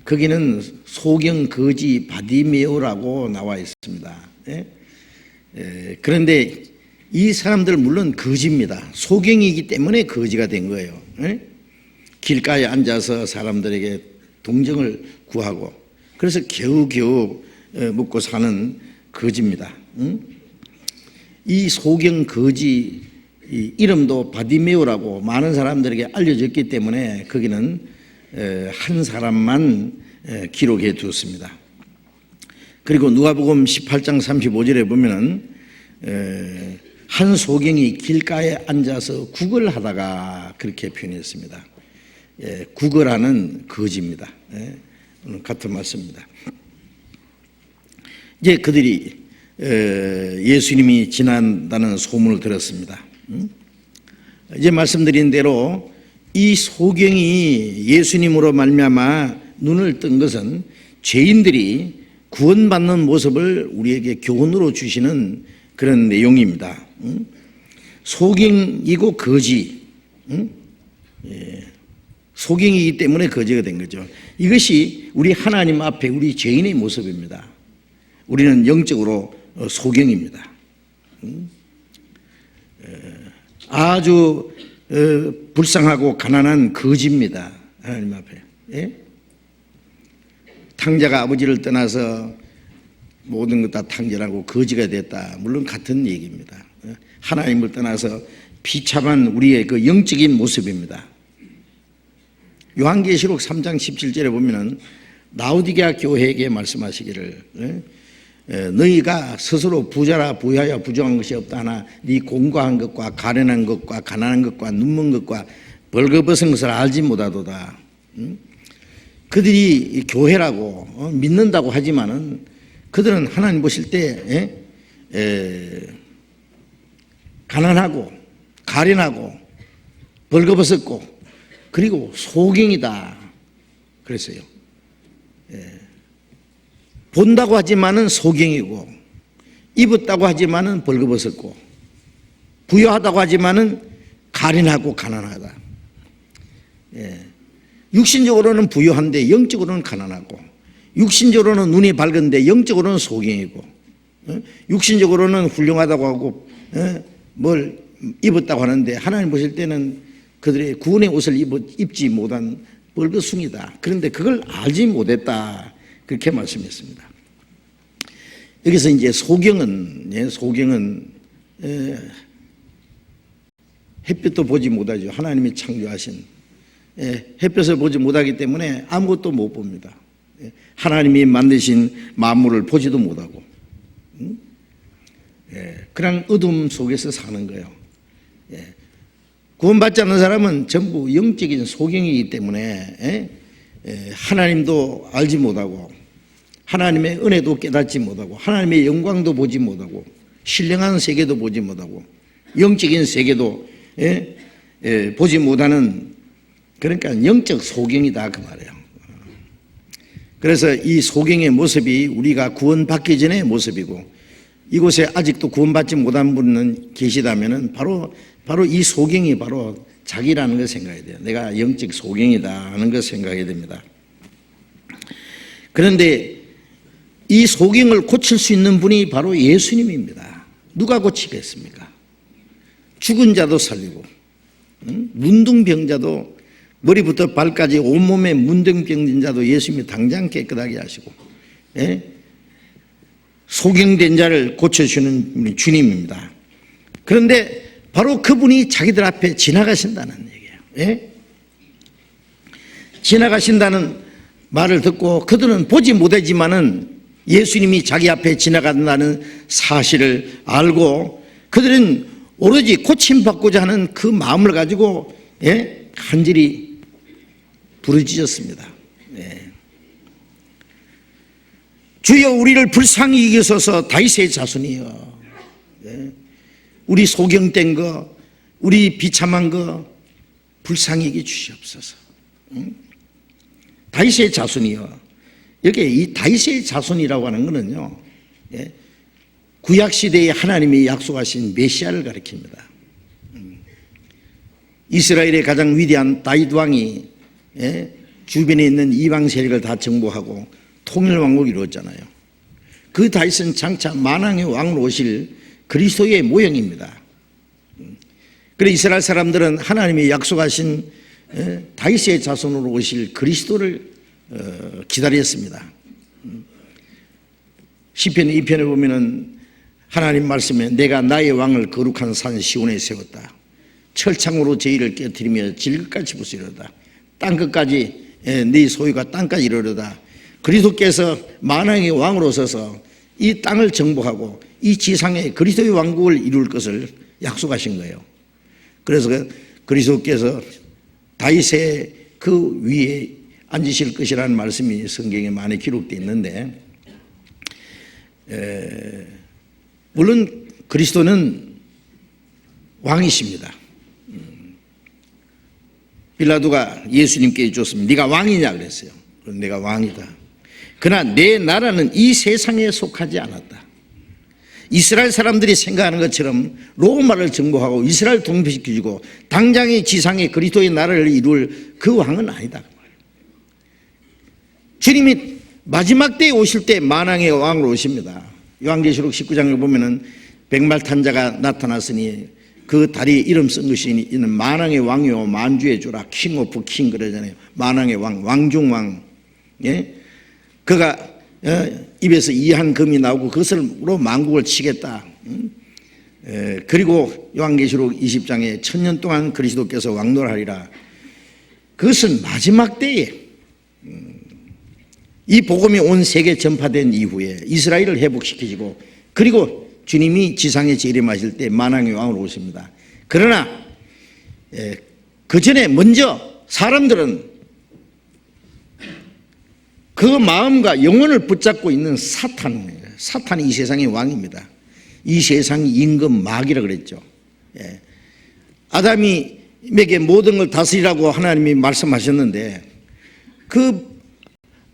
거기는 소경 거지 바디메오라고 나와 있습니다. 그런데 이 사람들 물론 거지입니다. 소경이기 때문에 거지가 된 거예요. 길가에 앉아서 사람들에게 동정을 구하고 그래서 겨우겨우 먹고 사는 거지입니다. 이 소경 거지 이름도 바디메오라고 많은 사람들에게 알려졌기 때문에 거기는 한 사람만 기록해 두었습니다. 그리고 누가복음 18장 35절에 보면은 한 소경이 길가에 앉아서 구걸하다가 그렇게 표현했습니다. 구걸하는 거지입니다. 같은 말씀입니다. 이제 그들이 예수님이 지난다는 소문을 들었습니다. 이제 말씀드린 대로 이 소경이 예수님으로 말미암아 눈을 뜬 것은 죄인들이 구원받는 모습을 우리에게 교훈으로 주시는 그런 내용입니다. 소경이고 거지, 소경이기 때문에 거지가 된 거죠. 이것이 우리 하나님 앞에 우리 죄인의 모습입니다. 우리는 영적으로 소경입니다. 아주 불쌍하고 가난한 거지입니다. 하나님 앞에. 탕자가 아버지를 떠나서 모든 것 다 탕자라고 거지가 됐다. 물론 같은 얘기입니다. 하나님을 떠나서 비참한 우리의 그 영적인 모습입니다. 요한계시록 3장 17절에 보면은 라오디게아 교회에게 말씀하시기를 너희가 스스로 부자라 부하여 부정한 것이 없다 하나 네 공고한 것과 가련한 것과 가난한 것과 눈먼 것과 벌거벗은 것을 알지 못하도다. 그들이 교회라고 믿는다고 하지만은 그들은 하나님 보실 때 가난하고 가련하고 벌거벗었고 그리고 소경이다 그랬어요. 본다고 하지만은 소경이고 입었다고 하지만은 벌거벗었고 부유하다고 하지만은 가련하고 가난하다. 육신적으로는 부유한데 영적으로는 가난하고 육신적으로는 눈이 밝은데 영적으로는 소경이고 육신적으로는 훌륭하다고 하고 뭘 입었다고 하는데 하나님 보실 때는 그들의 구원의 옷을 입지 못한 벌거숭이다. 그런데 그걸 알지 못했다. 그렇게 말씀했습니다. 여기서 이제 소경은 햇빛도 보지 못하죠. 하나님이 창조하신 햇볕을 보지 못하기 때문에 아무것도 못 봅니다. 하나님이 만드신 만물을 보지도 못하고 그냥 어둠 속에서 사는 거예요. 구원받지 않는 사람은 전부 영적인 소경이기 때문에 하나님도 알지 못하고 하나님의 은혜도 깨닫지 못하고 하나님의 영광도 보지 못하고 신령한 세계도 보지 못하고 영적인 세계도 보지 못하는, 그러니까 영적 소경이다 그 말이에요. 그래서 이 소경의 모습이 우리가 구원받기 전의 모습이고 이곳에 아직도 구원받지 못한 분은 계시다면은 바로 이 소경이 바로 자기라는 걸 생각해야 돼요. 내가 영적 소경이다 하는 걸 생각해야 됩니다. 그런데 이 소경을 고칠 수 있는 분이 바로 예수님입니다. 누가 고치겠습니까? 죽은 자도 살리고 문둥병자도 머리부터 발까지 온몸에 문둥병진 자도 예수님이 당장 깨끗하게 하시고 소경된 자를 고쳐주는 분이 주님입니다. 그런데 바로 그분이 자기들 앞에 지나가신다는 얘기예요. 예? 지나가신다는 말을 듣고 그들은 보지 못하지만은 예수님이 자기 앞에 지나간다는 사실을 알고 그들은 오로지 고침받고자 하는 그 마음을 가지고 간절히 부르짖었습니다. 주여 우리를 불쌍히 여기소서 다윗의 자손이여. 우리 소경된 거, 우리 비참한 거 불쌍히 여겨 주시옵소서. 다윗의 자손이여. 여기 이 다윗의 자손이라고 하는 것은요, 구약 시대에 하나님이 약속하신 메시아를 가리킵니다. 이스라엘의 가장 위대한 다윗 왕이 주변에 있는 이방 세력을 다 정복하고 통일 왕국을 이루었잖아요. 그 다윗은 장차 만왕의 왕으로 오실 그리스도의 모형입니다. 그래 이스라엘 사람들은 하나님이 약속하신 다윗의 자손으로 오실 그리스도를 기다렸습니다. 시편 2편에 보면은 하나님 말씀에 내가 나의 왕을 거룩한 산 시온에 세웠다. 철창으로 저희를 깨뜨리며 질끝까지 부수리로다. 땅끝까지 네 소유가 땅까지 이르러다. 그리스도께서 만왕의 왕으로 서서 이 땅을 정복하고 이 지상에 그리스도의 왕국을 이룰 것을 약속하신 거예요. 그래서 그리스도께서 다윗의 그 위에 앉으실 것이라는 말씀이 성경에 많이 기록되어 있는데, 물론 그리스도는 왕이십니다. 빌라도가 예수님께 줬습니다. 네가 왕이냐 그랬어요. 그럼 내가 왕이다. 그러나 내 나라는 이 세상에 속하지 않았다. 이스라엘 사람들이 생각하는 것처럼 로마를 정복하고 이스라엘 통폐시켜주고 당장의 지상에 그리스도의 나라를 이룰 그 왕은 아니다. 주님이 마지막 때에 오실 때 만왕의 왕으로 오십니다. 요한계시록 19장을 보면은 백말탄자가 나타났으니 그 다리에 이름 쓴 것이 있는 만왕의 왕이요 만주의 주라, 킹 오브 킹 그러잖아요. 만왕의 왕, 왕중왕. 그가 입에서 이한 금이 나오고 그것으로 만국을 치겠다. 그리고 요한계시록 20장에 1000년 동안 그리스도께서 왕노하리라. 그것은 마지막 때에 이 복음이 온 세계에 전파된 이후에 이스라엘을 회복시키시고 그리고 주님이 지상에 재림하실 때 만왕의 왕으로 오십니다. 그러나 그 전에 먼저 사람들은 그 마음과 영혼을 붙잡고 있는 사탄이 이 세상의 왕입니다. 이 세상이 임금 마귀라 그랬죠. 아담에게 모든 걸 다스리라고 하나님이 말씀하셨는데 그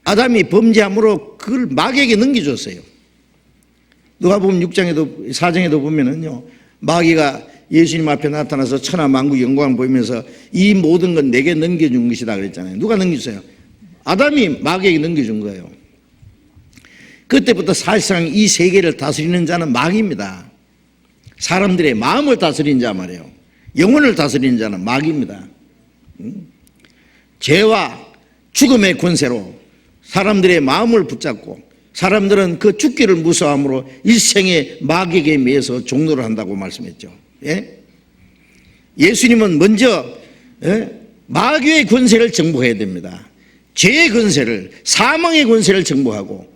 아담이 범죄함으로 그걸 마귀에게 넘겨줬어요. 누가복음 6장에도 4장에도 보면은요, 마귀가 예수님 앞에 나타나서 천하 만국 영광을 보이면서 이 모든 건 내게 넘겨준 것이다 그랬잖아요. 누가 넘겨줬어요? 아담이 마귀에게 넘겨준 거예요. 그때부터 사실상 이 세계를 다스리는 자는 마귀입니다. 사람들의 마음을 다스리는 자 말이에요. 영혼을 다스리는 자는 마귀입니다. 죄와 죽음의 권세로 사람들의 마음을 붙잡고 사람들은 그 죽기를 무서워함으로 일생에 마귀에게 매여서 종노를 한다고 말씀했죠. 예수님은 먼저 마귀의 권세를 정복해야 됩니다. 죄의 권세를, 사망의 권세를 정복하고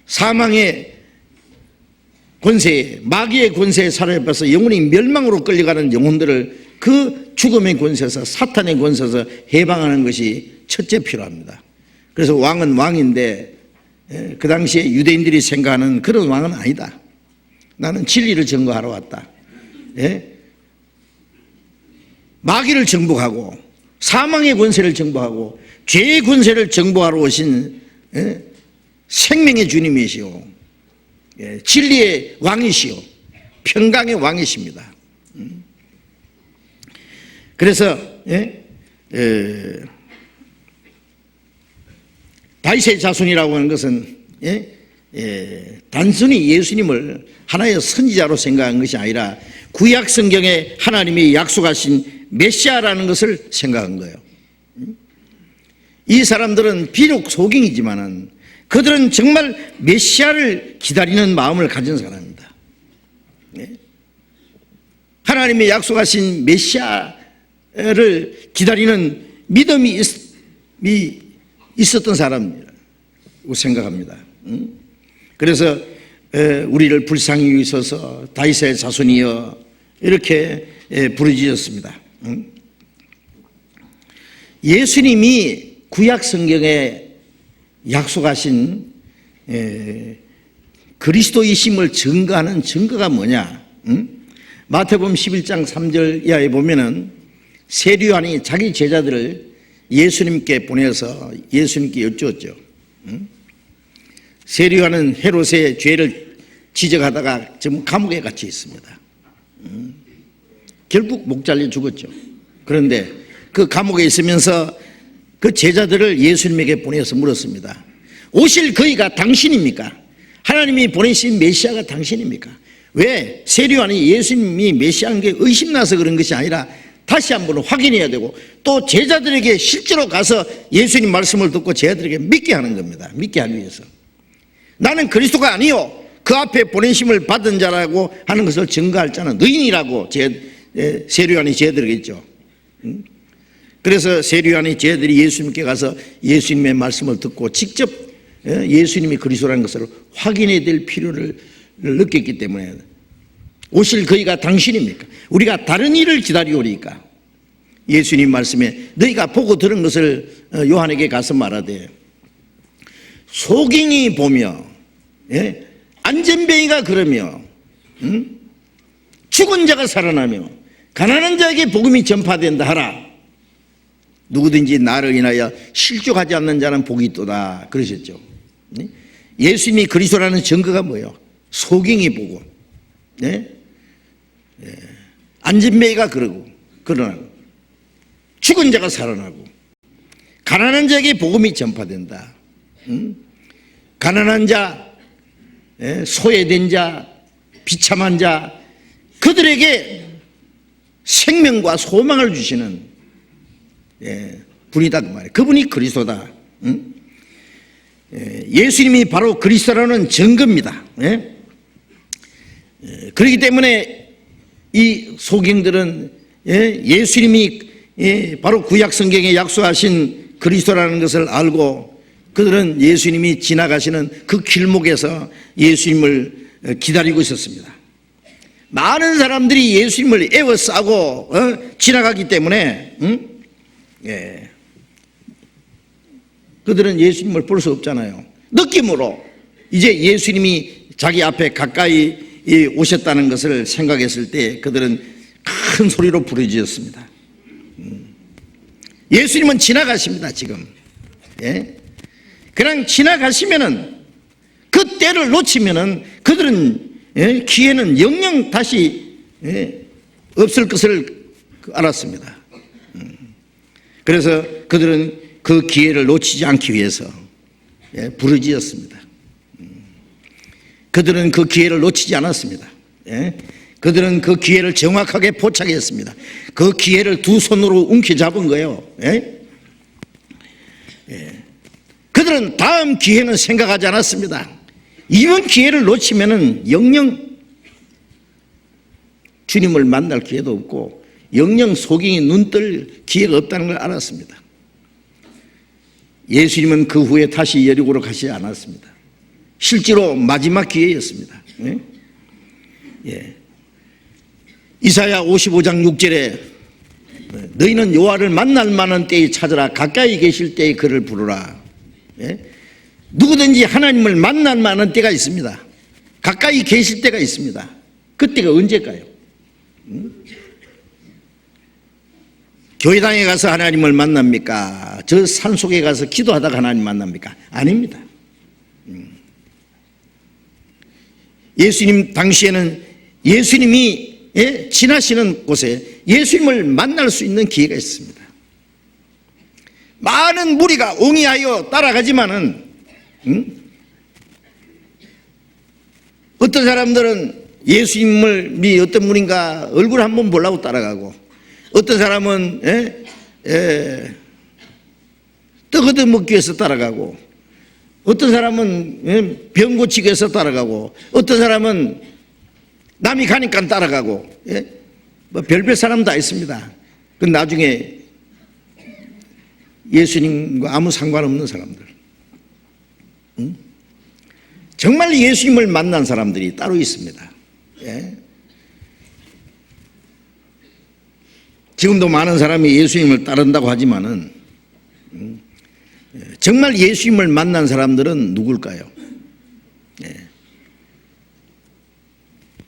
사망의 권세, 마귀의 권세에 사로잡혀서 영혼이 멸망으로 끌려가는 영혼들을 그 죽음의 권세에서, 사탄의 권세에서 해방하는 것이 첫째 필요합니다. 그래서 왕은 왕인데 그 당시에 유대인들이 생각하는 그런 왕은 아니다. 나는 진리를 증거하러 왔다. 마귀를 정복하고 사망의 권세를 정복하고 죄의 권세를 정복하러 오신 생명의 주님이시오. 진리의 왕이시오. 평강의 왕이십니다. 그래서 다윗의 자손이라고 하는 것은 단순히 예수님을 하나의 선지자로 생각한 것이 아니라 구약 성경에 하나님이 약속하신 메시아라는 것을 생각한 거예요. 이 사람들은 비록 소경이지만은 그들은 정말 메시아를 기다리는 마음을 가진 사람입니다. 하나님의 약속하신 메시아를 기다리는 믿음이 있었던 사람이라고 생각합니다. 그래서 우리를 불쌍히 여기소서 다윗의 자손이여 이렇게 부르짖었습니다. 예수님이 구약 성경에 약속하신 그리스도이심을 증거하는 증거가 뭐냐? 마태복음 11장 3절 이하에 보면은 세리요한이 자기 제자들을 예수님께 보내서 예수님께 여쭈었죠. 세리요한은 헤롯의 죄를 지적하다가 지금 감옥에 갇혀 있습니다. 결국 목 잘려 죽었죠. 그런데 그 감옥에 있으면서 그 제자들을 예수님에게 보내서 물었습니다. 오실 그이가 당신입니까? 하나님이 보내신 메시아가 당신입니까? 왜 세리요한이 예수님이 메시아인 게 의심나서 그런 것이 아니라 다시 한번 확인해야 되고 또 제자들에게 실제로 가서 예수님 말씀을 듣고 제자들에게 믿게 하는 겁니다. 믿게 하기 위해서. 나는 그리스도가 아니요 그 앞에 보내심을 받은 자라고 하는 것을 증거할 자는 너희니라고 세리요한이 제자들에게 했죠. 그래서 세리요한이 제자들이 예수님께 가서 예수님의 말씀을 듣고 직접 예수님이 그리스도라는 것을 확인해야 될 필요를 느꼈기 때문에 오실 그이가 당신입니까? 우리가 다른 일을 기다리오리까? 예수님 말씀에 너희가 보고 들은 것을 요한에게 가서 말하되 소경이 보며 안전뱅이가 걸으며 죽은 자가 살아나며 가난한 자에게 복음이 전파된다 하라. 누구든지 나를 인하여 실족하지 않는 자는 복이 있도다 그러셨죠. 예수님이 그리스도라는 증거가 뭐예요? 소경이 보고 안전뱅이가 그러나고 죽은 자가 살아나고 가난한 자에게 복음이 전파된다. 가난한 자, 소외된 자, 비참한 자 그들에게 생명과 소망을 주시는 분이다 그 말이에요. 그분이 그리스도다. 예수님이 바로 그리스도라는 증거입니다. 그렇기 때문에 이 소경들은 예수님이 바로 구약 성경에 약속하신 그리스도라는 것을 알고 그들은 예수님이 지나가시는 그 길목에서 예수님을 기다리고 있었습니다. 많은 사람들이 예수님을 에워싸고 지나가기 때문에 그들은 예수님을 볼 수 없잖아요. 느낌으로 이제 예수님이 자기 앞에 가까이 오셨다는 것을 생각했을 때 그들은 큰 소리로 부르짖었습니다. 예수님은 지나가십니다. 지금 그냥 지나가시면은 그 때를 놓치면은 그들은 기회는 영영 다시 없을 것을 알았습니다. 그래서 그들은 그 기회를 놓치지 않기 위해서 부르짖었습니다. 그들은 그 기회를 놓치지 않았습니다. 그들은 그 기회를 정확하게 포착했습니다. 그 기회를 두 손으로 움켜잡은 거예요. 그들은 다음 기회는 생각하지 않았습니다. 이번 기회를 놓치면은 영영 주님을 만날 기회도 없고 영영 소경이 눈뜰 기회가 없다는 걸 알았습니다. 예수님은 그 후에 다시 여리고로 가시지 않았습니다. 실제로 마지막 기회였습니다. 이사야 55장 6절에 너희는 여호와를 만날 만한 때에 찾으라 가까이 계실 때에 그를 부르라. 누구든지 하나님을 만날 만한 때가 있습니다. 가까이 계실 때가 있습니다. 그때가 언제일까요? 교회당에 가서 하나님을 만납니까? 저 산속에 가서 기도하다가 하나님 만납니까? 아닙니다. 예수님 당시에는 예수님이 지나시는 곳에 예수님을 만날 수 있는 기회가 있습니다. 많은 무리가 옹이하여 따라가지만은 어떤 사람들은 예수님을 어떤 분인가 얼굴 한번 보려고 따라가고 어떤 사람은 떡 얻어 먹기 위해서 따라가고 어떤 사람은 병 고치기 위해서 따라가고, 어떤 사람은 남이 가니까 따라가고, 뭐 별별 사람 다 있습니다. 그 나중에 예수님과 아무 상관없는 사람들, 정말 예수님을 만난 사람들이 따로 있습니다. 지금도 많은 사람이 예수님을 따른다고 하지만은 정말 예수님을 만난 사람들은 누굴까요?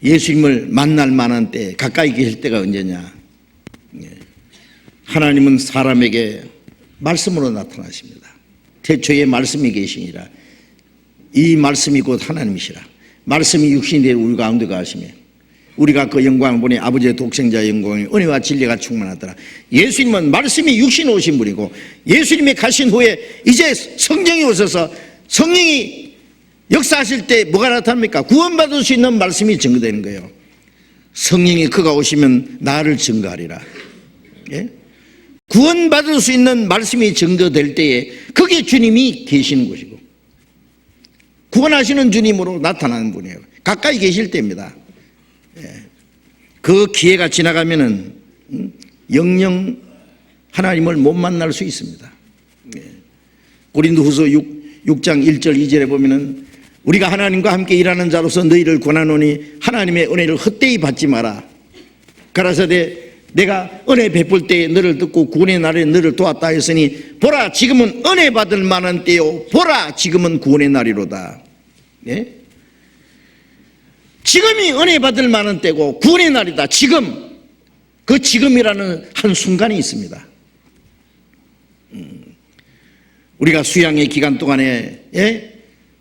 예수님을 만날 만한 때, 가까이 계실 때가 언제냐? 하나님은 사람에게 말씀으로 나타나십니다. 태초에 말씀이 계시니라. 이 말씀이 곧 하나님이시라. 말씀이 육신이 되어 우리 가운데 가시며 우리가 그 영광을 보니 아버지의 독생자의 영광이 은혜와 진리가 충만하더라. 예수님은 말씀이 육신 오신 분이고, 예수님이 가신 후에 이제 성령이 오셔서 성령이 역사하실 때 뭐가 나타납니까? 구원받을 수 있는 말씀이 증거되는 거예요. 성령이 그가 오시면 나를 증거하리라. 구원받을 수 있는 말씀이 증거될 때에 그게 주님이 계시는 곳이고, 구원하시는 주님으로 나타나는 분이에요. 가까이 계실 때입니다. 그 기회가 지나가면은 영영 하나님을 못 만날 수 있습니다. 고린도후서 6장 1절 2절에 보면은 우리가 하나님과 함께 일하는 자로서 너희를 권하노니 하나님의 은혜를 헛되이 받지 마라. 가라사대 내가 은혜 베풀 때에 너를 듣고 구원의 날에 너를 도왔다 했으니 보라 지금은 은혜 받을 만한 때요 보라 지금은 구원의 날이로다. 지금이 은혜 받을 만한 때고 구원의 날이다. 지금, 그 지금이라는 한 순간이 있습니다. 우리가 수양의 기간 동안에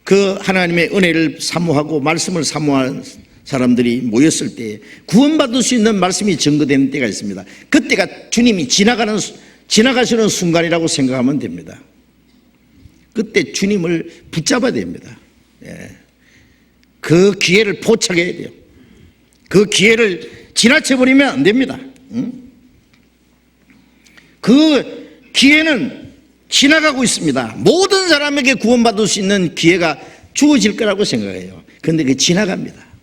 그 하나님의 은혜를 사모하고 말씀을 사모한 사람들이 모였을 때 구원받을 수 있는 말씀이 증거되는 때가 있습니다. 그때가 주님이 지나가시는 순간이라고 생각하면 됩니다. 그때 주님을 붙잡아야 됩니다. 그 기회를 포착해야 돼요. 그 기회를 지나쳐버리면 안 됩니다. 그 기회는 지나가고 있습니다. 모든 사람에게 구원받을 수 있는 기회가 주어질 거라고 생각해요. 그런데 그게 지나갑니다.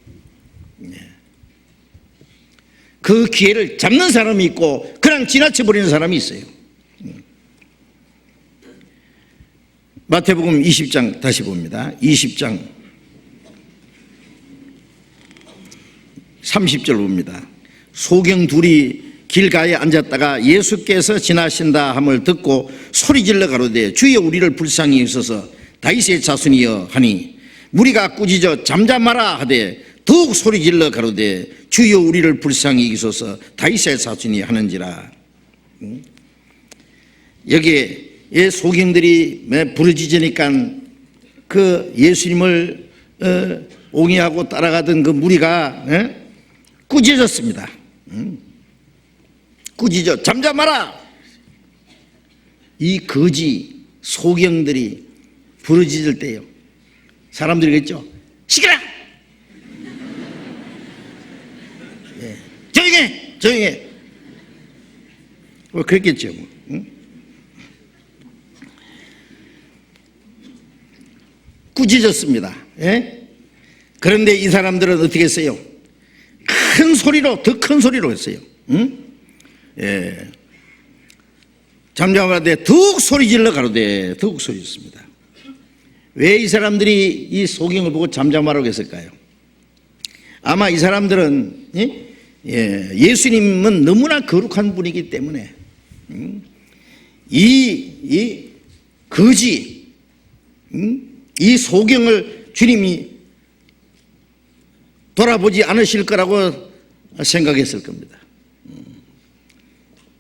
그 기회를 잡는 사람이 있고 그냥 지나쳐버리는 사람이 있어요. 마태복음 20장 다시 봅니다. 20장 30절 봅니다. 소경 둘이 길가에 앉았다가 예수께서 지나신다 함을 듣고 소리질러 가로되 주여 우리를 불쌍히 여기소서 다윗의 자손이여 하니 무리가 꾸짖어 잠잠하라 하되 더욱 소리질러 가로되 주여 우리를 불쌍히 여기소서 다윗의 자손이 하는지라. 여기에 소경들이 부르짖으니까 그 예수님을 옹이하고 따라가던 그 무리가 꾸짖었습니다. 꾸짖어 잠잠하라. 이 거지 소경들이 부르짖을 때요 사람들이 그랬죠. 시끄러. 조용해 조용해. 뭐 그랬겠죠. 꾸짖었습니다. 그런데 이 사람들은 어떻게 했어요? 큰 소리로, 더 큰 소리로 했어요. 잠잠하되 더욱 소리질러 가로되 더욱 소리졌습니다. 왜 이 사람들이 이 소경을 보고 잠잠하라고 했을까요? 아마 이 사람들은 예수님은 너무나 거룩한 분이기 때문에 이 거지, 이 소경을 주님이 돌아보지 않으실 거라고 생각했을 겁니다.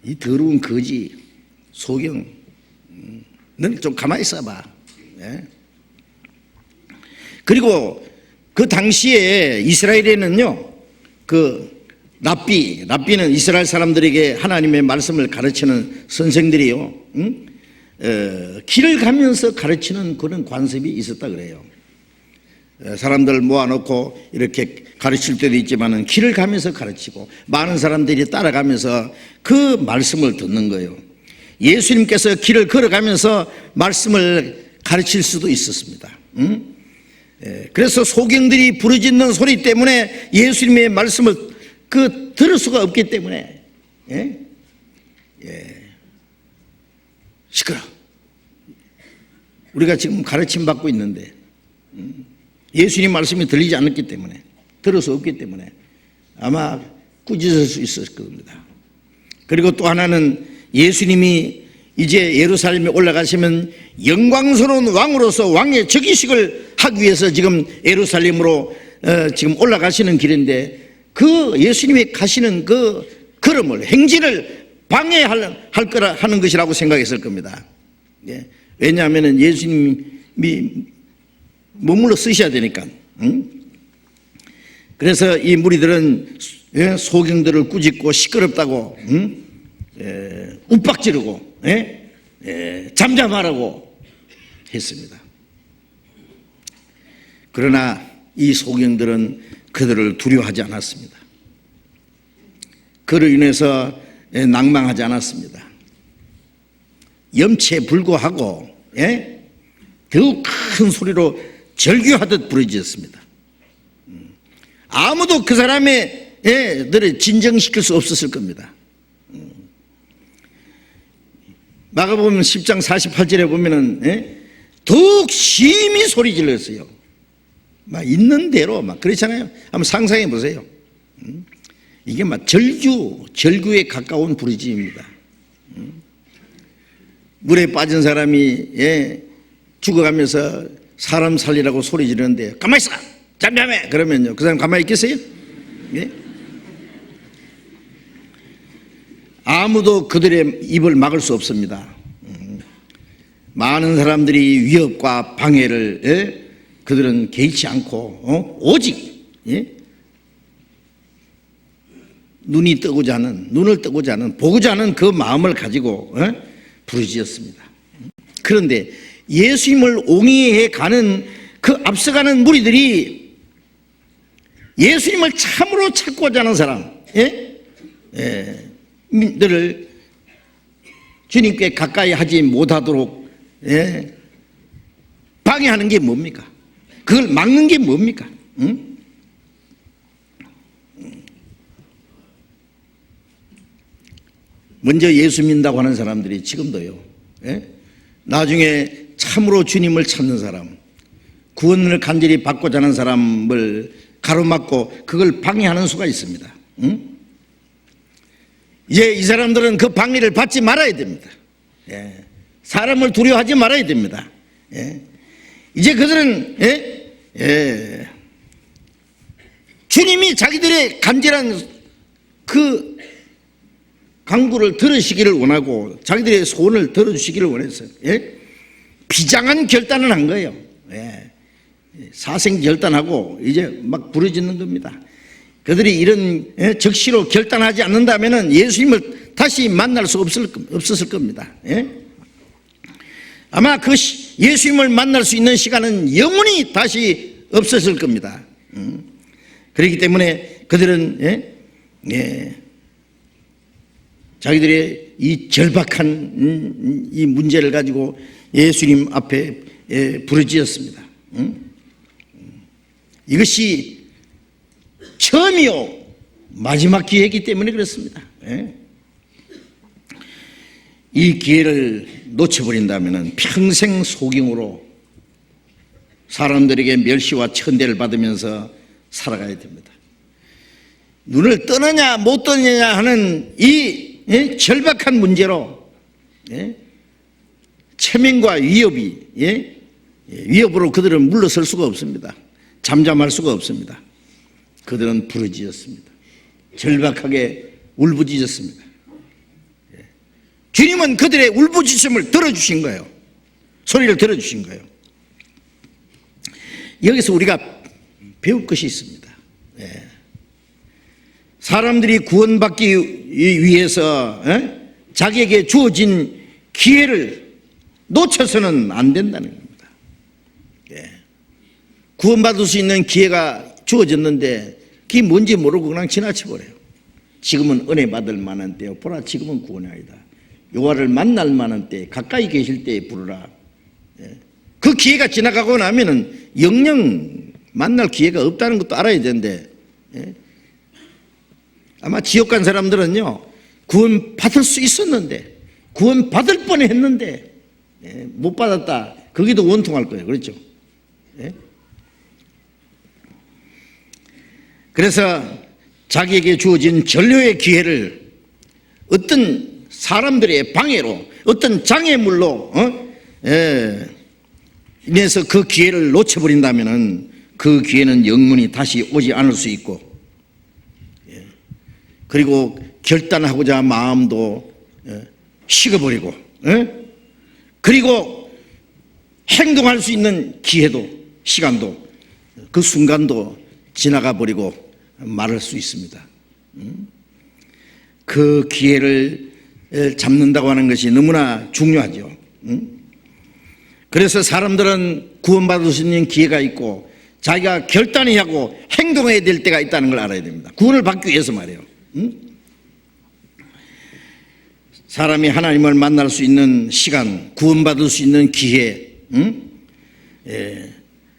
이 더러운 거지 소경, 너는 좀 가만히 있어봐. 그리고 그 당시에 이스라엘에는요, 그 랍비는 이스라엘 사람들에게 하나님의 말씀을 가르치는 선생들이요, 길을 가면서 가르치는 그런 관습이 있었다 그래요. 사람들 모아놓고 이렇게 가르칠 때도 있지만은 길을 가면서 가르치고 많은 사람들이 따라가면서 그 말씀을 듣는 거예요. 예수님께서 길을 걸어가면서 말씀을 가르칠 수도 있었습니다. 그래서 소경들이 부르짖는 소리 때문에 예수님의 말씀을 들을 수가 없기 때문에 시끄러. 우리가 지금 가르침 받고 있는데 예수님 말씀이 들리지 않았기 때문에, 들을 수 없기 때문에 아마 꾸짖을 수 있었을 겁니다. 그리고 또 하나는 예수님이 이제 예루살렘에 올라가시면 영광스러운 왕으로서 왕의 즉위식을 하기 위해서 지금 예루살렘으로 지금 올라가시는 길인데, 그 예수님이 가시는 그 걸음을, 행진을 방해할 거라 하는 것이라고 생각했을 겁니다. 왜냐하면 예수님이 머물러 쓰셔야 되니까. 그래서 이 무리들은 소경들을 꾸짖고 시끄럽다고 욱박지르고 잠잠하라고 했습니다. 그러나 이 소경들은 그들을 두려워하지 않았습니다. 그로 인해서 낭망하지 않았습니다. 염치에 불구하고 더욱 큰 소리로 절규하듯 부르짖었습니다. 아무도 그 사람의 들을 진정시킬 수 없었을 겁니다. 마가복음 10장 48절에 보면은 더욱 심히 소리 질렀어요. 막 있는 대로 막 그렇잖아요. 한번 상상해 보세요. 이게 막 절규에 가까운 부르짖음입니다. 물에 빠진 사람이 죽어가면서 사람 살리라고 소리 지르는데 가만히 있어! 잠잠해! 그러면요, 그 사람 가만히 있겠어요? 아무도 그들의 입을 막을 수 없습니다. 많은 사람들이 위협과 방해를 그들은 개의치 않고 오직 눈을 뜨고자 하는 보고자 하는 그 마음을 가지고 부르짖었습니다. 그런데 예수님을 옹이해 가는 그 앞서가는 무리들이 예수님을 참으로 찾고자 하는 사람, 들을 주님께 가까이 하지 못하도록 방해하는 게 뭡니까? 그걸 막는 게 뭡니까? 먼저 예수 믿는다고 하는 사람들이 지금도요, 나중에 참으로 주님을 찾는 사람, 구원을 간절히 받고자 하는 사람을 가로막고 그걸 방해하는 수가 있습니다. 이제 이 사람들은 그 방해를 받지 말아야 됩니다. 사람을 두려워하지 말아야 됩니다. 이제 그들은 주님이 자기들의 간절한 그 간구를 들으시기를 원하고 자기들의 소원을 들어주시기를 원했어요. 비장한 결단을 한 거예요. 사생결단하고 이제 막 부르짖는 겁니다. 그들이 이런 적시로 결단하지 않는다면 예수님을 다시 만날 수 없었을 겁니다. 아마 그 예수님을 만날 수 있는 시간은 영원히 다시 없었을 겁니다. 그렇기 때문에 그들은 자기들의 이 절박한 이 문제를 가지고 예수님 앞에 부르짖었습니다. 이것이 처음이요 마지막 기회이기 때문에 그렇습니다. 이 기회를 놓쳐버린다면 평생 소경으로 사람들에게 멸시와 천대를 받으면서 살아가야 됩니다. 눈을 뜨느냐 못 뜨느냐 하는 이 절박한 문제로 체면과 위협으로 그들은 물러설 수가 없습니다. 잠잠할 수가 없습니다. 그들은 부르짖었습니다. 절박하게 울부짖었습니다. 주님은 그들의 울부짖음을 들어주신 거예요. 소리를 들어주신 거예요. 여기서 우리가 배울 것이 있습니다. 사람들이 구원받기 위해서 자기에게 주어진 기회를 놓쳐서는 안 된다는 겁니다. 구원받을 수 있는 기회가 주어졌는데 그게 뭔지 모르고 그냥 지나쳐버려요. 지금은 은혜 받을 만한 때요, 보라 지금은 구원의 아니다. 여호와를 만날 만한 때, 가까이 계실 때에 부르라. 그 기회가 지나가고 나면은 영영 만날 기회가 없다는 것도 알아야 되는데, 예? 아마 지옥 간 사람들은요, 구원 받을 수 있었는데, 구원 받을 뻔 했는데, 예? 못 받았다. 거기도 원통할 거예요. 그렇죠? 예? 그래서 자기에게 주어진 전류의 기회를 어떤 사람들의 방해로, 어떤 장애물로 인해서 그 기회를 놓쳐버린다면 그 기회는 영원히 다시 오지 않을 수 있고, 그리고 결단하고자 마음도 식어버리고, 그리고 행동할 수 있는 기회도, 시간도, 그 순간도 지나가 버리고 말할 수 있습니다. 그 기회를 잡는다고 하는 것이 너무나 중요하죠. 그래서 사람들은 구원받을 수 있는 기회가 있고 자기가 결단해야 하고 행동해야 될 때가 있다는 걸 알아야 됩니다. 구원을 받기 위해서 말이에요. 사람이 하나님을 만날 수 있는 시간, 구원받을 수 있는 기회,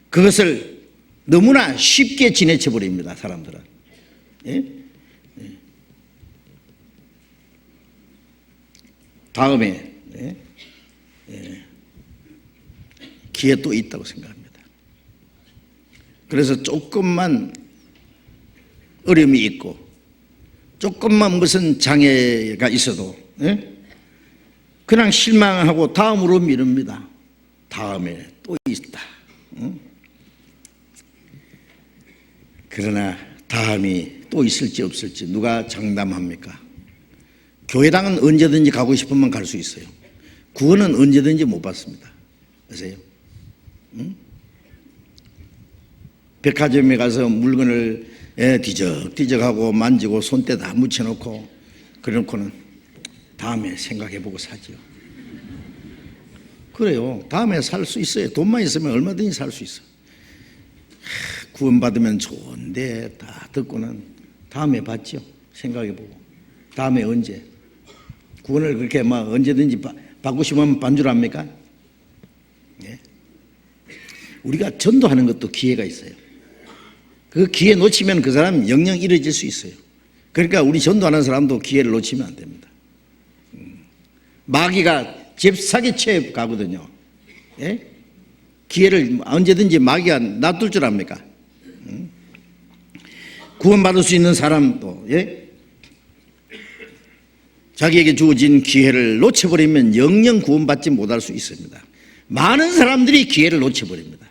그것을 너무나 쉽게 지내쳐 버립니다. 사람들은. 다음에 기회 또 있다고 생각합니다. 그래서 조금만 어려움이 있고 조금만 무슨 장애가 있어도 그냥 실망하고 다음으로 미룹니다. 다음에 또 있다. 그러나 다음이 또 있을지 없을지 누가 장담합니까? 교회당은 언제든지 가고 싶으면 갈 수 있어요. 구원은 언제든지 못 받습니다. 아세요? 백화점에 가서 물건을 뒤적뒤적하고 만지고 손때 다 묻혀놓고 그래놓고는 다음에 생각해보고 사죠. 그래요. 다음에 살 수 있어요. 돈만 있으면 얼마든지 살 수 있어요. 구원받으면 좋은데 다 듣고는 다음에 받죠. 생각해보고. 다음에 언제? 구원을 그렇게 막 언제든지 받고 싶으면 반줄 합니까? 네. 우리가 전도하는 것도 기회가 있어요. 그 기회 놓치면 그 사람 영영 잃어질 수 있어요. 그러니까 우리 전도하는 사람도 기회를 놓치면 안 됩니다. 마귀가 잽싸게 가거든요. 예? 기회를 언제든지 마귀가 놔둘 줄 압니까? 구원받을 수 있는 사람도 자기에게 주어진 기회를 놓쳐버리면 영영 구원받지 못할 수 있습니다. 많은 사람들이 기회를 놓쳐버립니다.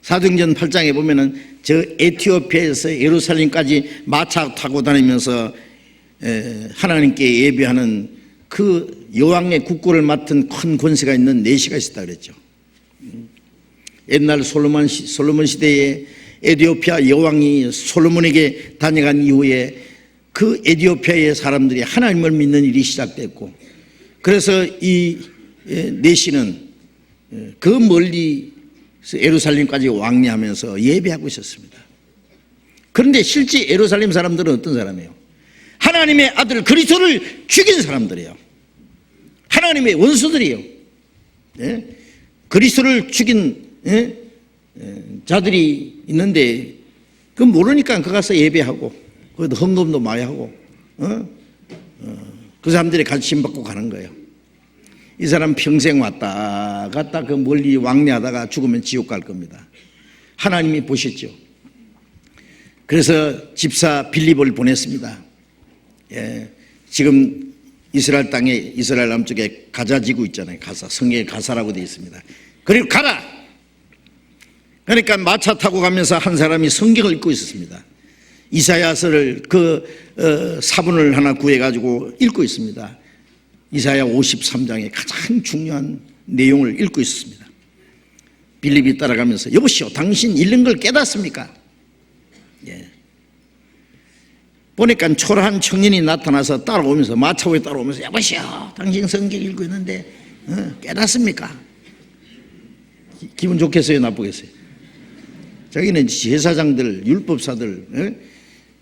사도행전 8장에 보면은 저 에티오피아에서 예루살렘까지 마차 타고 다니면서 하나님께 예배하는 그 여왕의 국고를 맡은 큰 권세가 있는 내시가 있었다 그랬죠. 옛날 솔로몬 시대에 에티오피아 여왕이 솔로몬에게 다녀간 이후에 그 에티오피아의 사람들이 하나님을 믿는 일이 시작됐고, 그래서 이 내시는 그 멀리 예루살렘까지 왕래하면서 예배하고 있었습니다. 그런데 실제 예루살렘 사람들은 어떤 사람이에요? 하나님의 아들 그리스도를 죽인 사람들이에요. 하나님의 원수들이에요. 그리스도를 죽인 자들이 있는데 그 모르니까 그 가서 예배하고 그 헌금도 많이 하고 그 사람들이 관심 받고 가는 거예요. 이 사람 평생 왔다 갔다 그 멀리 왕래하다가 죽으면 지옥 갈 겁니다. 하나님이 보셨죠. 그래서 집사 빌립을 보냈습니다. 지금 이스라엘 땅에 이스라엘 남쪽에 가자 지구 있잖아요. 가사, 성경에 가사라고 되어 있습니다. 그리고 가라. 그러니까 마차 타고 가면서 한 사람이 성경을 읽고 있었습니다. 이사야서를 사본을 하나 구해가지고 읽고 있습니다. 이사야 53장의 가장 중요한 내용을 읽고 있었습니다. 빌립이 따라가면서 여보시오, 당신 읽는 걸 깨닫습니까? 보니까 초라한 청년이 나타나서 따라오면서 마차 위에 따라오면서 여보시오, 당신 성경 읽고 있는데 깨닫습니까? 기분 좋겠어요, 나쁘겠어요? 자기는 제사장들, 율법사들,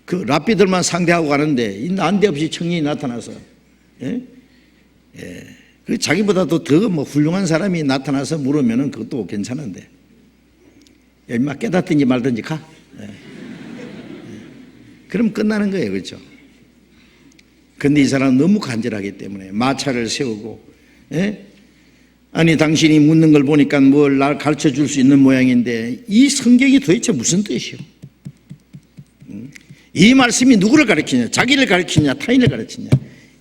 그 랍비들만 상대하고 가는데 이 난데없이 청년이 나타나서 자기보다도 더 뭐 훌륭한 사람이 나타나서 물으면은 그것도 괜찮은데, 야, 임마 깨닫든지 말든지 가. 그럼 끝나는 거예요. 그렇죠? 근데 이 사람은 너무 간절하기 때문에 마차를 세우고, 아니 당신이 묻는 걸 보니까 뭘 날 가르쳐 줄 수 있는 모양인데 이 성경이 도대체 무슨 뜻이요? 이 말씀이 누구를 가르치냐? 자기를 가르치냐? 타인을 가르치냐?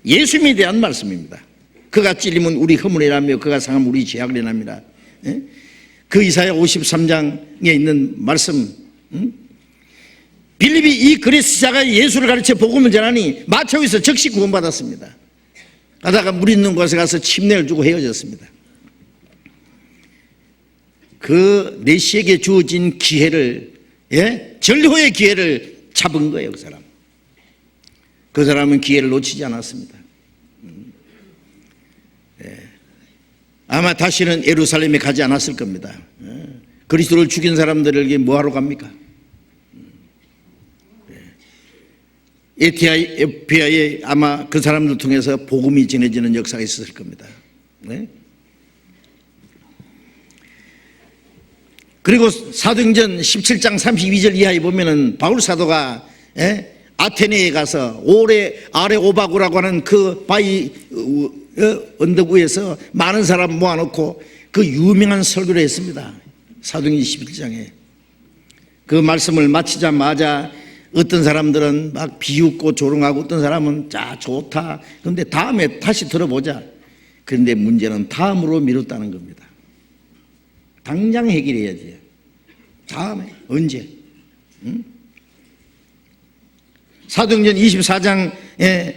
예수님에 대한 말씀입니다. 그가 찔리면 우리 허물이라며 그가 상하면 우리 죄악을 인함이라. 그 이사야 53장에 있는 말씀. 빌립이 이 그리스도자가 예수를 가르쳐 복음을 전하니 마차에서 즉시 구원받았습니다. 가다가 물 있는 곳에 가서 침례를 주고 헤어졌습니다. 그 메시에게 주어진 기회를, 전류의 기회를 잡은 거예요. 그 사람. 그 사람은 기회를 놓치지 않았습니다. 아마 다시는 예루살렘에 가지 않았을 겁니다. 그리스도를 죽인 사람들에게 뭐하러 갑니까? 에티오피아에 아마 그 사람들 통해서 복음이 전해지는 역사가 있었을 겁니다. 그리고 사도행전 17장 32절 이하에 보면은 바울 사도가 아테네에 가서 아레오바고라고 하는 그 바위 언덕 위에서 많은 사람 모아놓고 그 유명한 설교를 했습니다. 사도행전 11장에. 그 말씀을 마치자마자 어떤 사람들은 막 비웃고 조롱하고 어떤 사람은 자 좋다. 그런데 다음에 다시 들어보자. 그런데 문제는 다음으로 미뤘다는 겁니다. 당장 해결해야지. 다음에 언제? 사도행전 24장에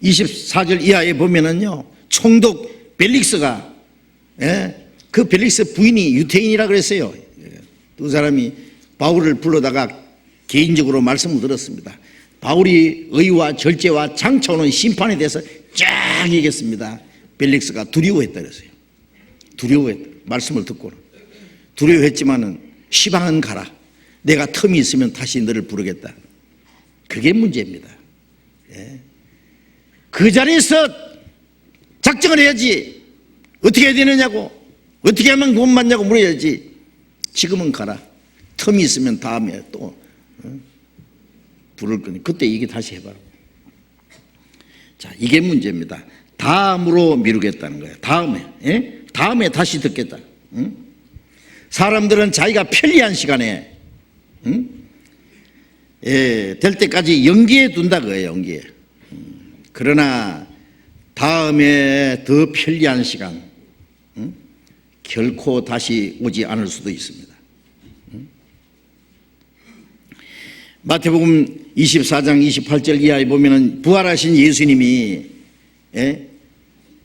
24절 이하에 보면은요, 총독 벨릭스가, 그 벨릭스 부인이 유태인이라 그랬어요. 두 사람이 바울을 불러다가 개인적으로 말씀을 들었습니다. 바울이 의와 절제와 장차오는 심판에 대해서 쫙 얘기했습니다. 벨릭스가 두려워했다 그랬어요. 두려워했다. 말씀을 듣고는. 두려워했지만은 시방은 가라. 내가 틈이 있으면 다시 너를 부르겠다. 그게 문제입니다. 그 자리에서 작정을 해야지. 어떻게 해야 되느냐고, 어떻게 하면 구원 받냐고 물어야지. 지금은 가라. 틈이 있으면 다음에 또 부를 거니 그때 얘기 다시 해봐라. 자, 이게 문제입니다. 다음으로 미루겠다는 거예요. 다음에 다시 듣겠다. 사람들은 자기가 편리한 시간에 될 때까지 연기해 둔다 그거예요. 연기해. 그러나 다음에 더 편리한 시간 결코 다시 오지 않을 수도 있습니다. 마태복음 24장 28절 이하에 보면은 부활하신 예수님이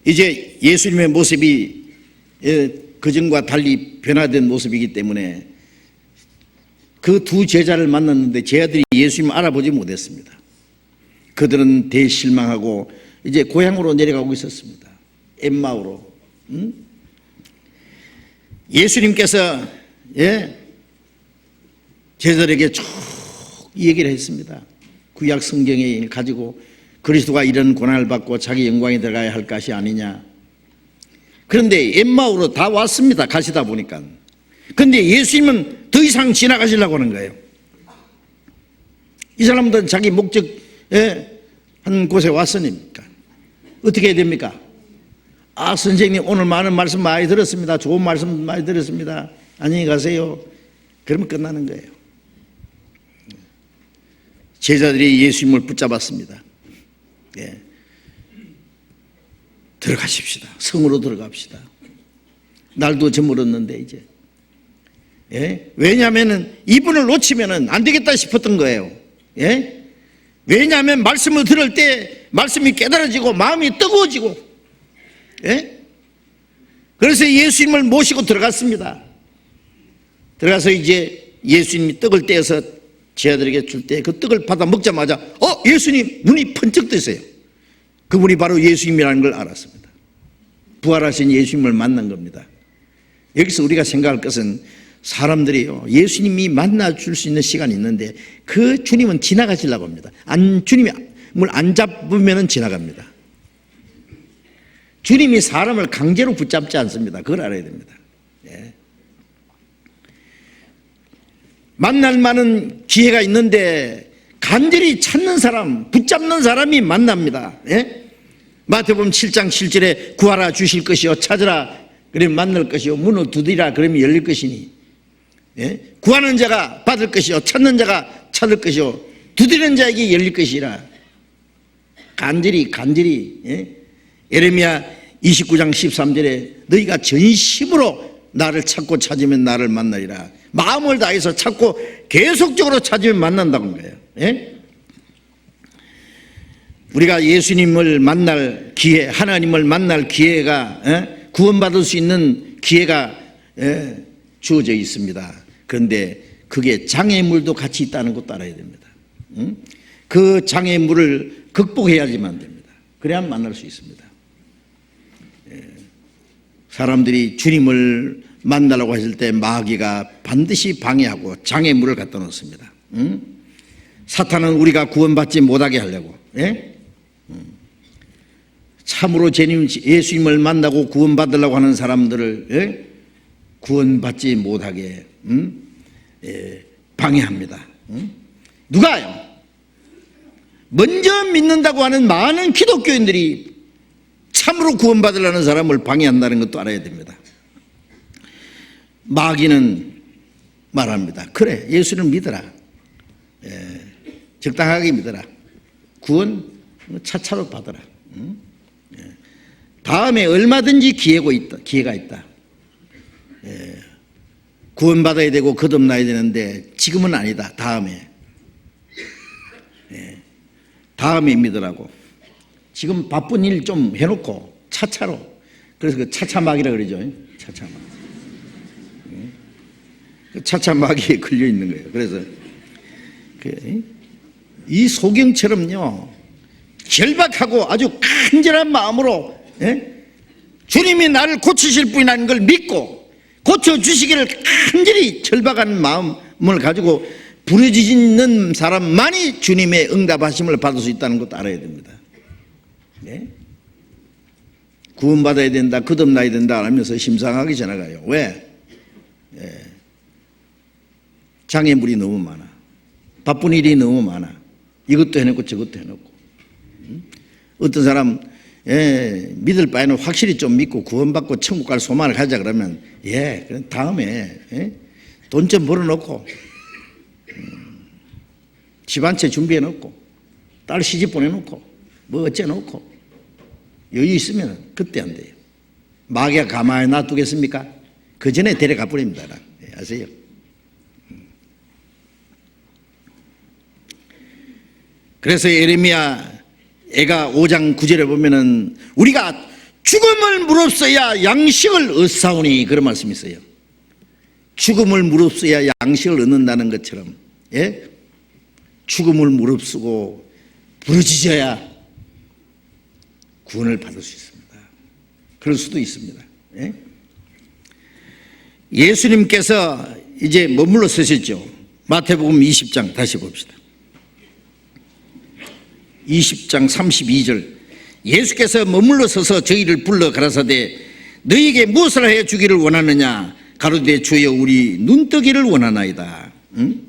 이제 예수님의 모습이 그전과 달리 변화된 모습이기 때문에 그 두 제자를 만났는데 제자들이 예수님을 알아보지 못했습니다. 그들은 대실망하고 이제 고향으로 내려가고 있었습니다. 엠마오로. 예수님께서 제자들에게 쭉 얘기를 했습니다. 구약 성경에 가지고 그리스도가 이런 고난을 받고 자기 영광에 들어가야 할 것이 아니냐. 그런데 엠마오로 다 왔습니다. 가시다 보니까. 그런데 예수님은 더 이상 지나가시려고 하는 거예요. 이 사람들은 자기 목적 한 곳에 왔으니까 어떻게 해야 됩니까? 아, 선생님 오늘 많은 말씀 많이 들었습니다. 좋은 말씀 많이 들었습니다. 안녕히 가세요. 그러면 끝나는 거예요. 제자들이 예수님을 붙잡았습니다. 들어가십시다. 성으로 들어갑시다. 날도 저물었는데 이제. 왜냐하면 이분을 놓치면 안 되겠다 싶었던 거예요. 왜냐하면 말씀을 들을 때 말씀이 깨달아지고 마음이 뜨거워지고. 그래서 예수님을 모시고 들어갔습니다. 들어가서 이제 예수님이 떡을 떼어서 제자들에게 줄 때 그 떡을 받아 먹자마자 예수님 눈이 번쩍 뜨세요. 그분이 바로 예수님이라는 걸 알았습니다. 부활하신 예수님을 만난 겁니다. 여기서 우리가 생각할 것은 사람들이요, 예수님이 만나줄 수 있는 시간이 있는데 그 주님은 지나가시려고 합니다. 주님을 안 잡으면 지나갑니다. 주님이 사람을 강제로 붙잡지 않습니다. 그걸 알아야 됩니다. 예. 만날 만한 기회가 있는데 간절히 찾는 사람, 붙잡는 사람이 만납니다. 예? 마태복음 7장 7절에 구하라 주실 것이요 찾으라 그러면 만날 것이요 문을 두드리라 그러면 열릴 것이니, 예? 구하는 자가 받을 것이요 찾는 자가 찾을 것이요 두드리는 자에게 열릴 것이라. 간절히 예? 예레미야 29장 13절에 너희가 전심으로 나를 찾고 찾으면 나를 만나리라. 마음을 다해서 찾고 계속적으로 찾으면 만난다는 거예요. 예? 우리가 예수님을 만날 기회, 하나님을 만날 기회가, 예? 구원받을 수 있는 기회가, 예? 주어져 있습니다. 그런데 그게 장애물도 같이 있다는 것도 알아야 됩니다. 그 장애물을 극복해야지만 됩니다. 그래야 만날 수 있습니다. 예. 사람들이 주님을 만나려고 했을 때 마귀가 반드시 방해하고 장애물을 갖다 놓습니다. 사탄은 우리가 구원받지 못하게 하려고, 예? 참으로 예수님을 만나고 구원받으려고 하는 사람들을, 예? 구원받지 못하게 예, 방해합니다. 누가요? 먼저 믿는다고 하는 많은 기독교인들이 참으로 구원받으려는 사람을 방해한다는 것도 알아야 됩니다. 마귀는 말합니다. 그래, 예수를 믿어라. 예, 적당하게 믿어라. 구원 차차로 받아라. 예, 다음에 얼마든지 기회가 있다. 예, 구원받아야 되고 거듭나야 되는데 지금은 아니다. 다음에. 예, 다음에 믿으라고. 지금 바쁜 일 좀 해놓고 차차로. 그래서 그 차차막이라 그러죠. 차차막. 차차마귀에 걸려 있는 거예요. 그래서 이 소경처럼요, 절박하고 아주 간절한 마음으로, 예? 주님이 나를 고치실 분이라는 걸 믿고 고쳐주시기를 간절히 절박한 마음을 가지고 부르짖는 사람만이 주님의 응답하심을 받을 수 있다는 것도 알아야 됩니다. 예? 구원받아야 된다, 거듭나야 된다 하면서 심상하게 지나가요. 왜? 예. 장애물이 너무 많아. 바쁜 일이 너무 많아. 이것도 해놓고 저것도 해놓고. 어떤 사람, 예, 믿을 바에는 확실히 좀 믿고 구원받고 천국 갈 소망을 가자 그러면, 예, 그럼 다음에, 예, 돈 좀 벌어놓고, 집 한 채 준비해놓고, 딸 시집 보내놓고, 뭐 어째놓고, 여유 있으면 그때 안 돼요. 마귀가 가만히 놔두겠습니까? 그 전에 데려가 버립니다. 예, 아세요? 그래서 예레미야 애가 5장 9절에 보면은 우리가 죽음을 무릅써야 양식을 얻사오니 그런 말씀이 있어요. 죽음을 무릅써야 양식을 얻는다는 것처럼, 예? 죽음을 무릅쓰고 부르짖어야 구원을 받을 수 있습니다. 그럴 수도 있습니다. 예? 예수님께서 이제 머물러 서셨죠. 마태복음 20장 다시 봅시다. 20장 32절 예수께서 머물러 서서 저희를 불러 가라사대 너희에게 무엇을 해 주기를 원하느냐 가로되 주여 우리 눈뜨기를 원하나이다. 응?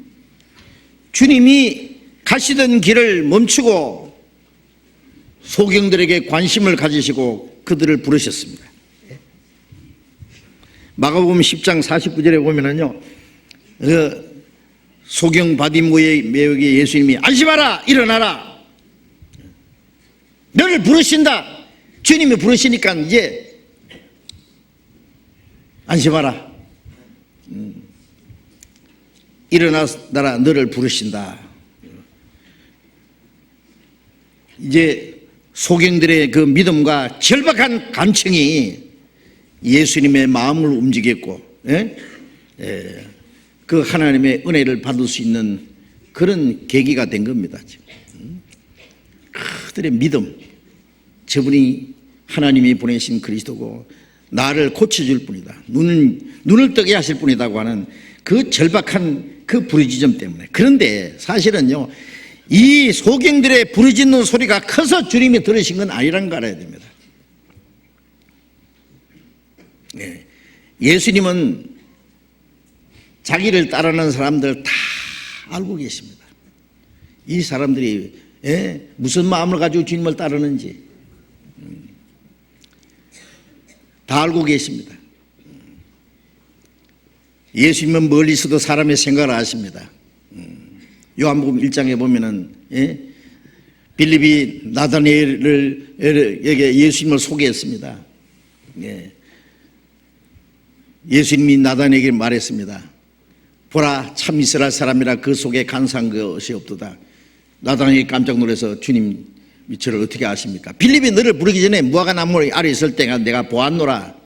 주님이 가시던 길을 멈추고 소경들에게 관심을 가지시고 그들을 부르셨습니다. 마가복음 10장 49절에 보면은요, 소경 바디모의 매역에 예수님이 안심하라 일어나라 너를 부르신다. 주님이 부르시니까 이제 안심하라. 일어나라 너를 부르신다. 이제 소경들의 그 믿음과 절박한 간청이 예수님의 마음을 움직였고, 예? 예, 그 하나님의 은혜를 받을 수 있는 그런 계기가 된 겁니다. 지금. 그들의 믿음, 저분이 하나님이 보내신 그리스도고 나를 고쳐줄 분이다, 눈을 뜨게 하실 분이라고 하는 그 절박한 그 부르짖음 때문에. 그런데 사실은요, 이 소경들의 부르짖는 소리가 커서 주님이 들으신 건 아니라는 걸 알아야 됩니다. 예수님은 자기를 따르는 사람들 다 알고 계십니다. 이 사람들이 무슨 마음을 가지고 주님을 따르는지 다 알고 계십니다. 예수님은 멀리서도 사람의 생각을 아십니다. 요한복음 1장에 보면은 빌립이 나다나엘에게 예수님을 소개했습니다. 예수님이 나다나엘에게 말했습니다. 보라, 참 이스라엘 사람이라 그 속에 간사한 것이 없도다. 나다나엘이 깜짝 놀라서 주님 저를 어떻게 아십니까? 빌립이 너를 부르기 전에 무화과 나무 아래 있을 때 내가 보았노라.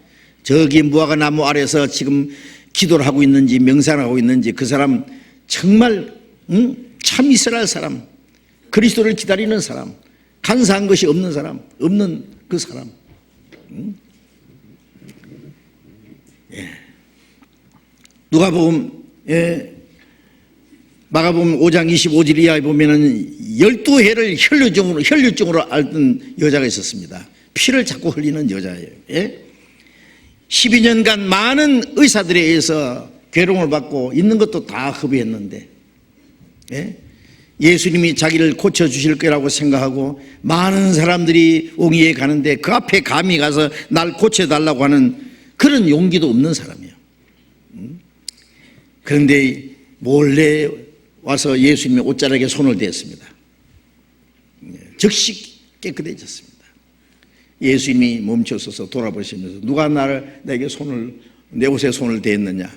저기 무화과 나무 아래서 지금 기도를 하고 있는지 명상을 하고 있는지 그 사람 정말 참 이스라엘 사람, 그리스도를 기다리는 사람, 간사한 것이 없는 사람, 없는 그 사람. 누가복음 마가복음 5장 25절 이하에 보면은 12해를 혈류증으로 앓던 여자가 있었습니다. 피를 자꾸 흘리는 여자예요. 12년간 많은 의사들에 의해서 괴로움을 받고 있는 것도 다 허비했는데 예수님이 자기를 고쳐주실 거라고 생각하고 많은 사람들이 옹이에 가는데 그 앞에 감히 가서 날 고쳐달라고 하는 그런 용기도 없는 사람이에요. 그런데 몰래 와서 예수님의 옷자락에 손을 댔습니다. 즉시 깨끗해졌습니다. 예수님이 멈춰서서 돌아보시면서 누가 내게 내 옷에 손을 댔느냐?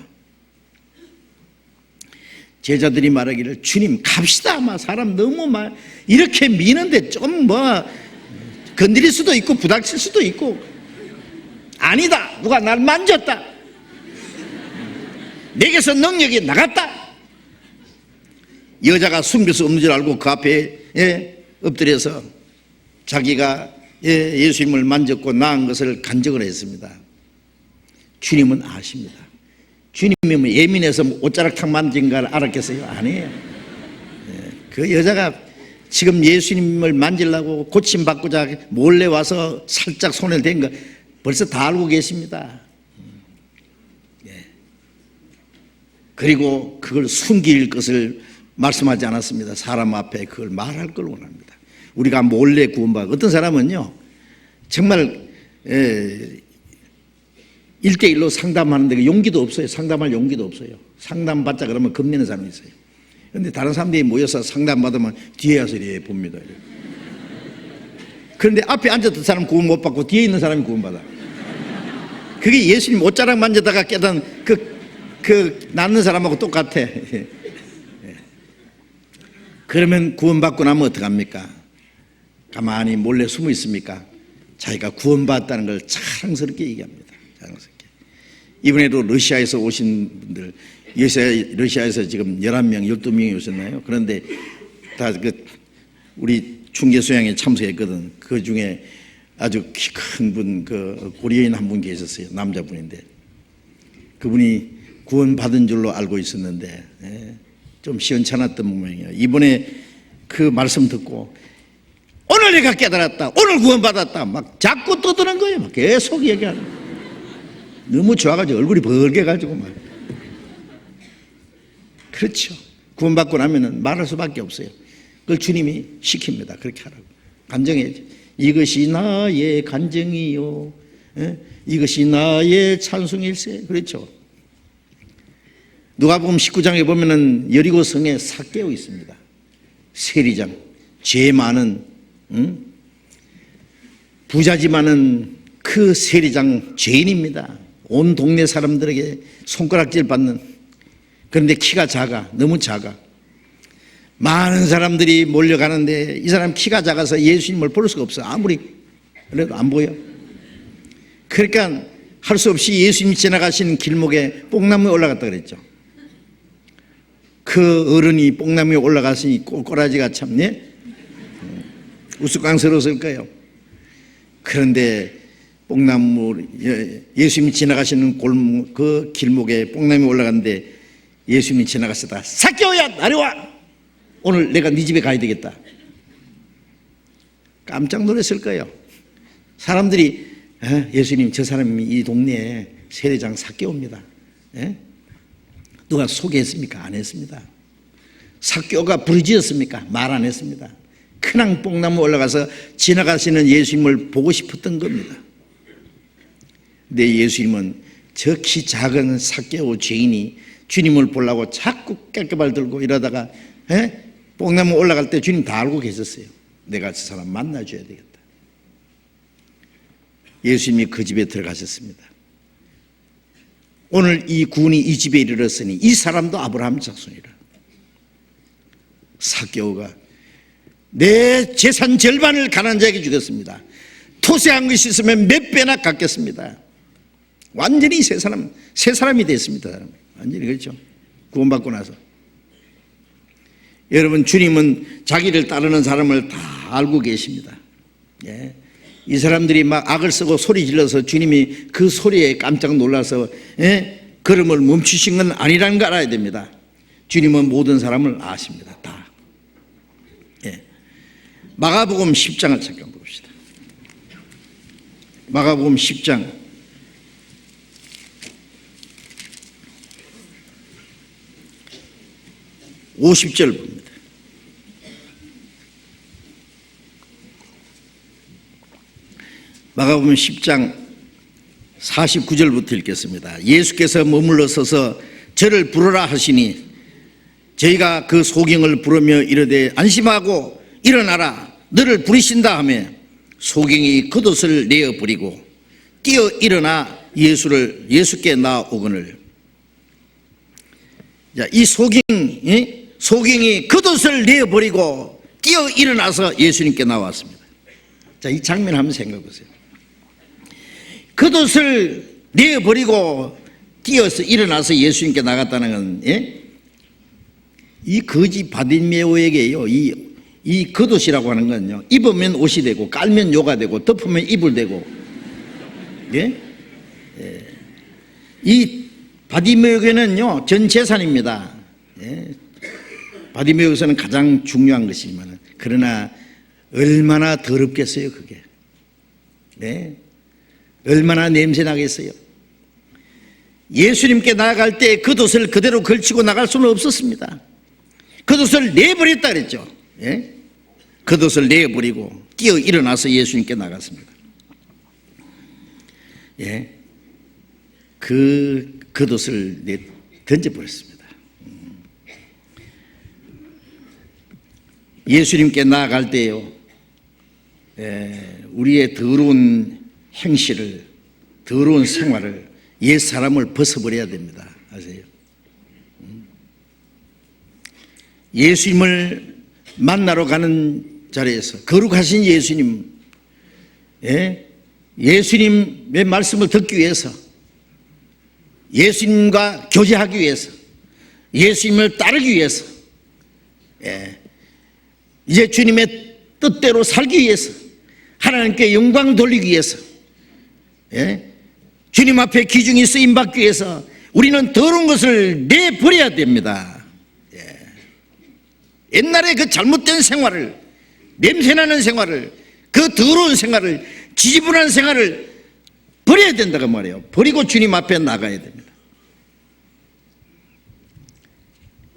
제자들이 말하기를 주님 갑시다. 사람 너무 이렇게 미는데 좀 건드릴 수도 있고 부닥칠 수도 있고. 아니다. 누가 날 만졌다. 내게서 능력이 나갔다. 여자가 숨길 수 없는 줄 알고 그 앞에 엎드려서 자기가 예수님을 만졌고 나은 것을 간증을 했습니다. 주님은 아십니다. 주님이 예민해서 옷자락탕 만진 걸 알았겠어요? 아니에요. 그 여자가 지금 예수님을 만지려고 고침받고자 몰래 와서 살짝 손을 댄 거 벌써 다 알고 계십니다. 그리고 그걸 숨길 것을 말씀하지 않았습니다. 사람 앞에 그걸 말할 걸 원합니다. 우리가 몰래 구원받고 어떤 사람은요 정말 1대1로 상담하는데 용기도 없어요. 상담할 용기도 없어요. 상담받자 그러면 겁내는 사람이 있어요. 그런데 다른 사람들이 모여서 상담받으면 뒤에 와서 이렇게 봅니다. 그런데 앞에 앉았던 사람 구원 못 받고 뒤에 있는 사람이 구원받아. 그게 예수님 옷자락 만지다가 깨닫는 그 낫는 사람하고 똑같아. 그러면 구원받고 나면 어떡합니까? 가만히 몰래 숨어 있습니까? 자기가 구원받았다는 걸 자랑스럽게 얘기합니다. 자랑스럽게. 이번에도 러시아에서 오신 분들, 러시아에서 지금 11명, 12명이 오셨나요? 그런데 다 우리 중계소양에 참석했거든. 그 중에 아주 키 큰 분, 고리인 한 분 계셨어요. 남자분인데. 그분이 구원받은 줄로 알고 있었는데, 좀 시원찮았던 모양이에요. 이번에 그 말씀 듣고 오늘 내가 깨달았다, 오늘 구원받았다 막 자꾸 떠드는 거예요. 막 계속 얘기하는 거예요. 너무 좋아가지고 얼굴이 벌게가지고 막. 그렇죠. 구원받고 나면은 말할 수밖에 없어요. 그걸 주님이 시킵니다. 그렇게 하라고. 간증해야죠. 이것이 나의 간증이요, 이것이 나의 찬송일세. 그렇죠. 누가복음 19장에 보면은 여리고 성에 삭개오 있습니다. 세리장, 죄 많은 부자지만은 그 세리장 죄인입니다. 온 동네 사람들에게 손가락질 받는. 그런데 키가 작아, 너무 작아. 많은 사람들이 몰려가는데 이 사람 키가 작아서 예수님을 볼 수가 없어. 아무리 그래도 안 보여. 그러니까 할 수 없이 예수님이 지나가시는 길목에 뽕나무에 올라갔다 그랬죠. 그 어른이 뽕나무에 올라갔으니 꼬라지가 참 우스꽝스러웠을 거예요. 그런데 뽕나무, 예수님이 지나가시는 골목, 그 길목에 뽕나무에 올라갔는데 예수님이 지나가시다가 삭개오야 내려와, 오늘 내가 네 집에 가야 되겠다. 깜짝 놀랐을 거예요. 사람들이 예수님 저 사람이 이 동네에 세례장 삭개오입니다. 예? 누가 소개했습니까? 안 했습니다. 삭개오가 부르짖었습니까? 말 안 했습니다. 큰앙 뽕나무 올라가서 지나가시는 예수님을 보고 싶었던 겁니다. 근데 예수님은 저 키 작은 삭개오 죄인이 주님을 보려고 자꾸 깽깽발 들고 이러다가 뽕나무 올라갈 때 주님 다 알고 계셨어요. 내가 저 사람 만나줘야 되겠다. 예수님이 그 집에 들어가셨습니다. 오늘 이 군이 이 집에 이르렀으니 이 사람도 아브라함 자손이라. 삭개오가 내 재산 절반을 가난한 자에게 주겠습니다. 토세한 것이 있으면 몇 배나 갚겠습니다. 완전히 새 사람이 됐습니다. 완전히 그렇죠. 구원받고 나서. 여러분, 주님은 자기를 따르는 사람을 다 알고 계십니다. 예. 이 사람들이 막 악을 쓰고 소리 질러서 주님이 그 소리에 깜짝 놀라서 걸음을 멈추신 건 아니라는 걸 알아야 됩니다. 주님은 모든 사람을 아십니다. 다. 예. 마가복음 10장을 잠깐 봅시다. 마가복음 10장 50절 봅니다. 마가복음 10장 49절부터 읽겠습니다. 예수께서 머물러 서서 저를 부르라 하시니 저희가 그 소경을 부르며 이르되 안심하고 일어나라 너를 부르신다 하며 소경이 겉옷을 내어버리고 뛰어 일어나 예수께 나오거늘. 이 소경이 겉옷을 내어버리고 뛰어 일어나서 예수님께 나왔습니다. 자, 이 장면 한번 생각해 보세요. 겉옷을 내어버리고 뛰어서 일어나서 예수님께 나갔다는 건, 이 거지 바디메오에게요, 이 겉옷이라고 하는 건요, 입으면 옷이 되고 깔면 요가 되고 덮으면 이불 되고, 이 바디메오에게는요 전 재산입니다. 바디메오에서는 가장 중요한 것이지만, 그러나 얼마나 더럽겠어요 그게. 얼마나 냄새나겠어요. 예수님께 나아갈 때 겉옷을 그대로 걸치고 나갈 수는 없었습니다. 겉옷을 내버렸다 그랬죠. 겉옷을 내버리고 뛰어 일어나서 예수님께 나갔습니다. 그 겉옷을 던져버렸습니다. 예수님께 나아갈 때요, 우리의 더러운 행실을, 더러운 생활을, 옛 사람을 벗어버려야 됩니다. 아세요? 예수님을 만나러 가는 자리에서 거룩하신 예수님, 예수님의 말씀을 듣기 위해서, 예수님과 교제하기 위해서, 예수님을 따르기 위해서, 이제 주님의 뜻대로 살기 위해서, 하나님께 영광 돌리기 위해서, 주님 앞에 귀중히 쓰임받기 위해서 우리는 더러운 것을 내버려야 됩니다. 옛날에 그 잘못된 생활을, 냄새나는 생활을, 그 더러운 생활을, 지지분한 생활을 버려야 된다고 말해요. 버리고 주님 앞에 나가야 됩니다.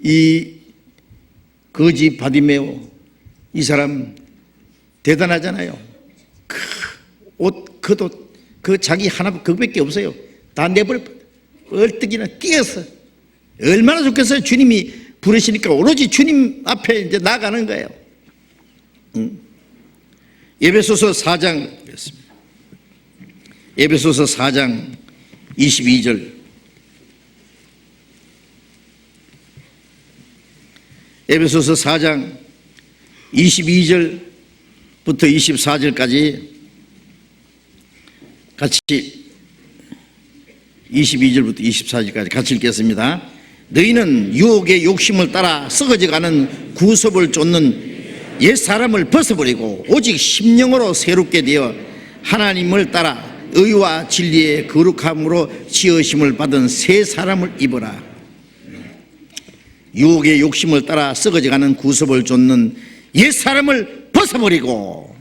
이 거지 바디메오, 이 사람 대단하잖아요. 옷, 겉옷, 그 자기 하나 그거밖에 없어요. 다 내버려 얼뜨기나 뛰어서. 얼마나 좋겠어요. 주님이 부르시니까 오로지 주님 앞에 이제 나가는 거예요. 에베소서 4장 그랬습니다. 에베소서 4장 22절. 에베소서 4장 22절부터 24절까지 같이 22절부터 24절까지 같이 읽겠습니다. 너희는 유혹의 욕심을 따라 썩어져가는 구섭을 쫓는 옛사람을 벗어버리고 오직 심령으로 새롭게 되어 하나님을 따라 의와 진리의 거룩함으로 지으심을 받은 새 사람을 입어라. 유혹의 욕심을 따라 썩어져가는 구섭을 쫓는 옛사람을 벗어버리고,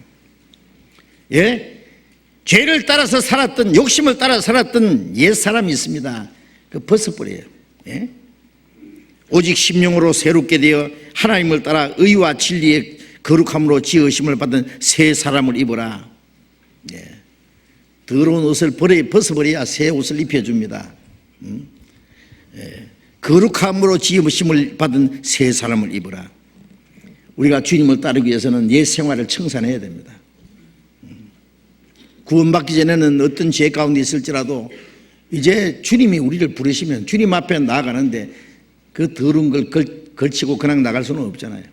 죄를 따라서 살았던, 욕심을 따라 살았던 옛사람이 있습니다. 그 벗어버려요. 예? 오직 심령으로 새롭게 되어 하나님을 따라 의와 진리의 거룩함으로 지으심을 받은 새 사람을 입어라. 예. 더러운 옷을 벗어버려야 새 옷을 입혀줍니다. 예. 거룩함으로 지으심을 받은 새 사람을 입어라. 우리가 주님을 따르기 위해서는 옛 생활을 청산해야 됩니다. 구원받기 전에는 어떤 죄 가운데 있을지라도 이제 주님이 우리를 부르시면 주님 앞에 나아가는데 그 더러운 걸 걸치고 그냥 나갈 수는 없잖아요.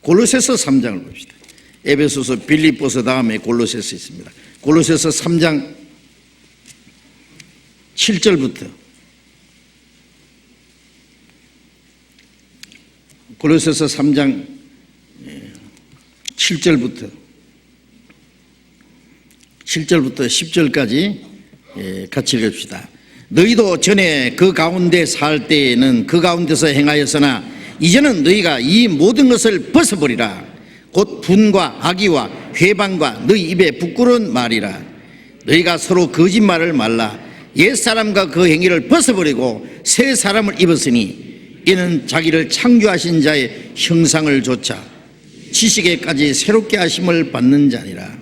골로새서 3장을 봅시다. 에베소서, 빌립보서 다음에 골로새서 있습니다. 골로새서 3장 7절부터 골로새서 3장 7절부터 10절까지 같이 읽읍시다. 너희도 전에 그 가운데 살 때에는 그 가운데서 행하였으나 이제는 너희가 이 모든 것을 벗어버리라. 곧 분과 악의와 회방과 너희 입에 부끄러운 말이라. 너희가 서로 거짓말을 말라. 옛사람과 그 행위를 벗어버리고 새 사람을 입었으니 이는 자기를 창조하신 자의 형상을 조차 지식에까지 새롭게 하심을 받는 자니라.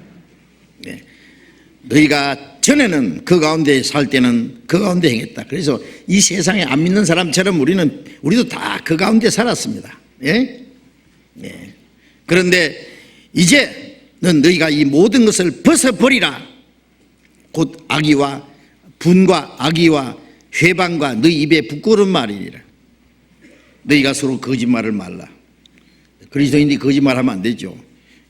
네. 너희가 전에는 그 가운데 살 때는 그 가운데 행했다. 그래서 이 세상에 안 믿는 사람처럼 우리도 다 그 가운데 살았습니다. 예? 예. 그런데 이제는 너희가 이 모든 것을 벗어버리라. 곧 악의와 분과 악의와 회방과 너희 입에 부끄러운 말이니라. 너희가 서로 거짓말을 말라. 그리스도인들이 거짓말하면 안 되죠.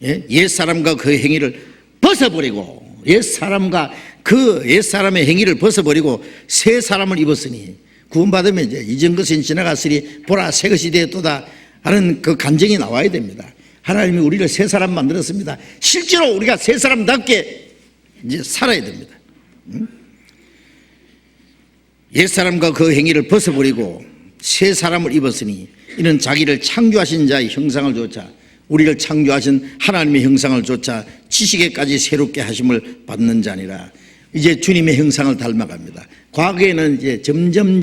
예? 옛사람과 그 행위를 벗어버리고 옛사람과 그 옛사람의 행위를 벗어버리고 새 사람을 입었으니 구원받으면 이제 이전 것은 지나갔으니 보라 새 것이 되었도다 하는 그 간증이 나와야 됩니다. 하나님이 우리를 새 사람 만들었습니다. 실제로 우리가 새 사람답게 이제 살아야 됩니다. 옛사람과 그 행위를 벗어버리고 새 사람을 입었으니 이는 자기를 창조하신 자의 형상을 조차 우리를 창조하신 하나님의 형상을 조차 지식에까지 새롭게 하심을 받는 자니라. 이제 주님의 형상을 닮아갑니다. 과거에는 이제 점점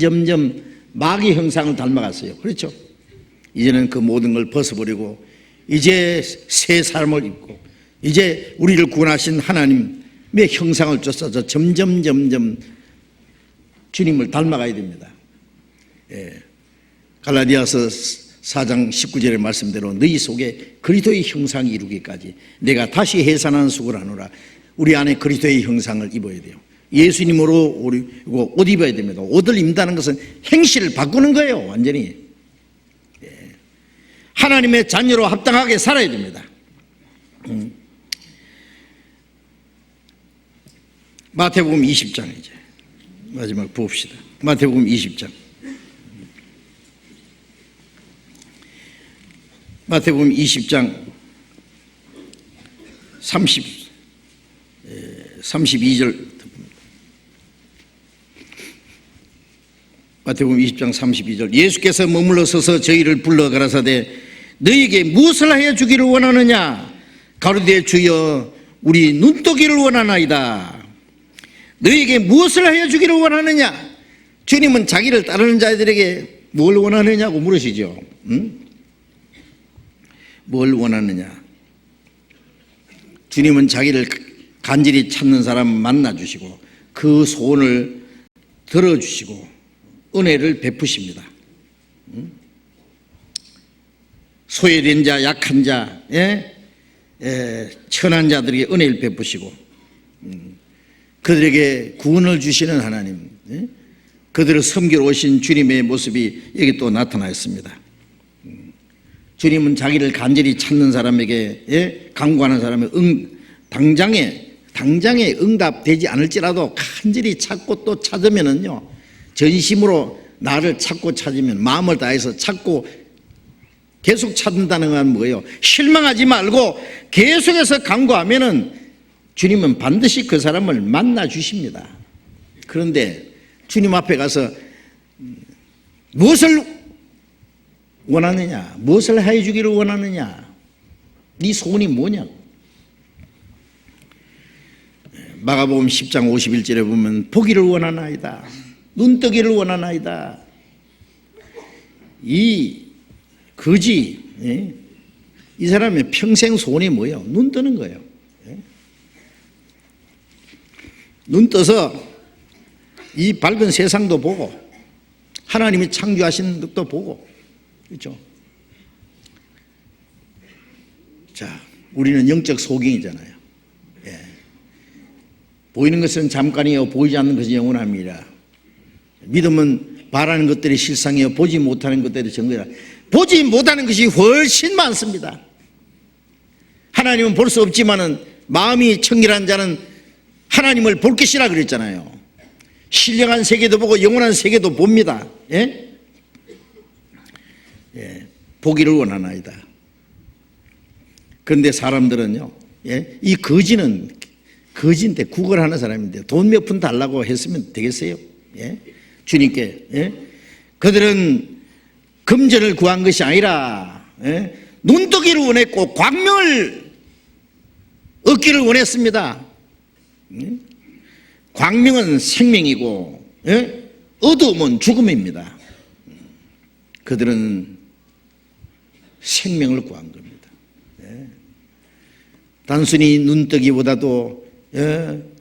마귀의 형상을 닮아갔어요. 그렇죠? 이제는 그 모든 걸 벗어버리고 이제 새 사람을 입고 이제 우리를 구원하신 하나님의 형상을 쫓아서 점점 주님을 닮아가야 됩니다. 예. 갈라디아서 4장 19절의 말씀대로 너희 속에 그리스도의 형상이 이루기까지 내가 다시 해산하는 수고를 하노라. 우리 안에 그리스도의 형상을 입어야 돼요. 예수님으로 옷 입어야 됩니다. 옷을 입는다는 것은 행실을 바꾸는 거예요. 완전히. 예. 하나님의 자녀로 합당하게 살아야 됩니다. 마태복음 20장 이제 마지막 봅시다. 마태복음 20장. 마태복음 20장 32절. 마태복음 20장 32절. 예수께서 머물러 서서 저희를 불러 가라사대 너희에게 무엇을 하여 주기를 원하느냐? 가로되 주여 우리 눈뜨기를 원하나이다. 너희에게 무엇을 하여 주기를 원하느냐? 주님은 자기를 따르는 자들에게 뭘 원하느냐고 물으시죠. 뭘 원하느냐? 주님은 자기를 간절히 찾는 사람 만나주시고 그 소원을 들어주시고 은혜를 베푸십니다. 소외된 자, 약한 자, 천한 자들에게 은혜를 베푸시고 그들에게 구원을 주시는 하나님, 그들을 섬기러 오신 주님의 모습이 여기 또 나타나있습니다. 주님은 자기를 간절히 찾는 사람에게 간구하는 사람의 당장에 응답되지 않을지라도 간절히 찾고 또 찾으면은요, 전심으로 나를 찾으면 마음을 다해서 찾고 계속 찾는다는 건 뭐예요? 실망하지 말고 계속해서 간구하면은 주님은 반드시 그 사람을 만나 주십니다. 그런데 주님 앞에 가서 무엇을 원하느냐? 무엇을 해 주기를 원하느냐? 네 소원이 뭐냐? 마가복음 10장 51절에 보면 보기를 원하나이다, 눈뜨기를 원하나이다. 이 거지, 이 사람의 평생 소원이 뭐예요? 눈 뜨는 거예요. 눈 떠서 이 밝은 세상도 보고 하나님이 창조하신 것도 보고, 그렇죠? 자, 우리는 영적 소경이잖아요. 보이는 것은 잠깐이요 보이지 않는 것은 영원합니다. 믿음은 바라는 것들이 실상이요 보지 못하는 것들이 정죄라. 보지 못하는 것이 훨씬 많습니다. 하나님은 볼 수 없지만은 마음이 청결한 자는 하나님을 볼 것이라 그랬잖아요. 신령한 세계도 보고 영원한 세계도 봅니다. 보기를 원하나이다. 그런데 사람들은요, 이 거지인데 구걸하는 사람인데 돈 몇 푼 달라고 했으면 되겠어요? 주님께. 그들은 금전을 구한 것이 아니라 눈뜨기를 원했고 광명을 얻기를 원했습니다. 광명은 생명이고 어두움은 죽음입니다. 그들은 생명을 구한 겁니다. 단순히 눈뜨기보다도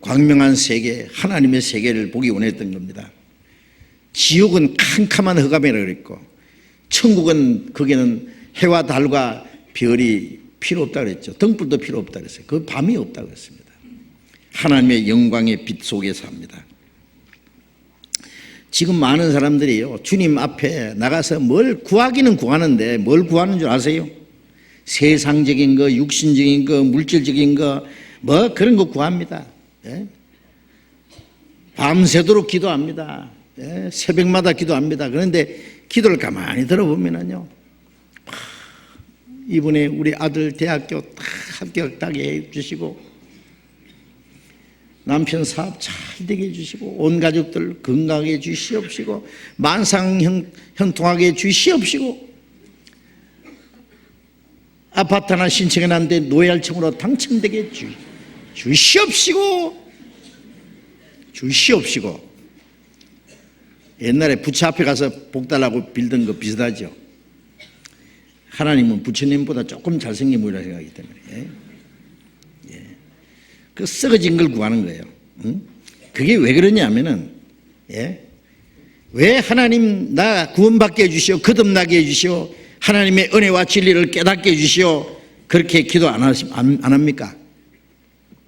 광명한 세계, 하나님의 세계를 보기 원했던 겁니다. 지옥은 캄캄한 흑암이라고 그랬고 천국은 거기는 해와 달과 별이 필요 없다고 그랬죠. 등불도 필요 없다고 그랬어요. 그 밤이 없다고 그랬습니다. 하나님의 영광의 빛 속에 삽니다. 지금 많은 사람들이요, 주님 앞에 나가서 뭘 구하기는 구하는데 뭘 구하는 줄 아세요? 세상적인 거, 육신적인 거, 물질적인 거, 뭐 그런 거 구합니다. 밤새도록 기도합니다. 새벽마다 기도합니다. 그런데 기도를 가만히 들어보면요, 이번에 우리 아들 대학교 다 합격하게 해주시고 남편 사업 잘 되게 해주시고 온 가족들 건강하게 해주시옵시고 만상형통하게 해주시옵시고 아파트 하나 신청해놨는데 노예할청으로 당첨되게 주시옵시고 옛날에 부처 앞에 가서 복 달라고 빌던 거 비슷하죠. 하나님은 부처님보다 조금 잘생긴 분이라고 생각하기 때문에 그 썩어진 걸 구하는 거예요. 그게 왜 그러냐면은 왜 하나님 나 구원받게 해주시오, 거듭나게 해주시오, 하나님의 은혜와 진리를 깨닫게 해주시오, 그렇게 기도 안 합니까?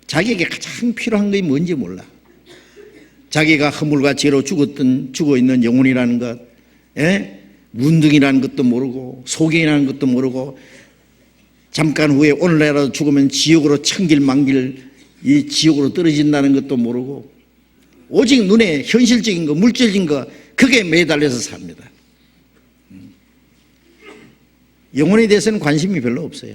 자기에게 가장 필요한 것이 뭔지 몰라. 자기가 허물과 죄로 죽어있는 영혼이라는 것, 문둥이라는 것도 모르고 소경이라는 것도 모르고 잠깐 후에 오늘날이라도 죽으면 지옥으로 천길만길 이 지옥으로 떨어진다는 것도 모르고 오직 눈에 현실적인 거, 물질적인 거, 그게 매달려서 삽니다. 영혼에 대해서는 관심이 별로 없어요.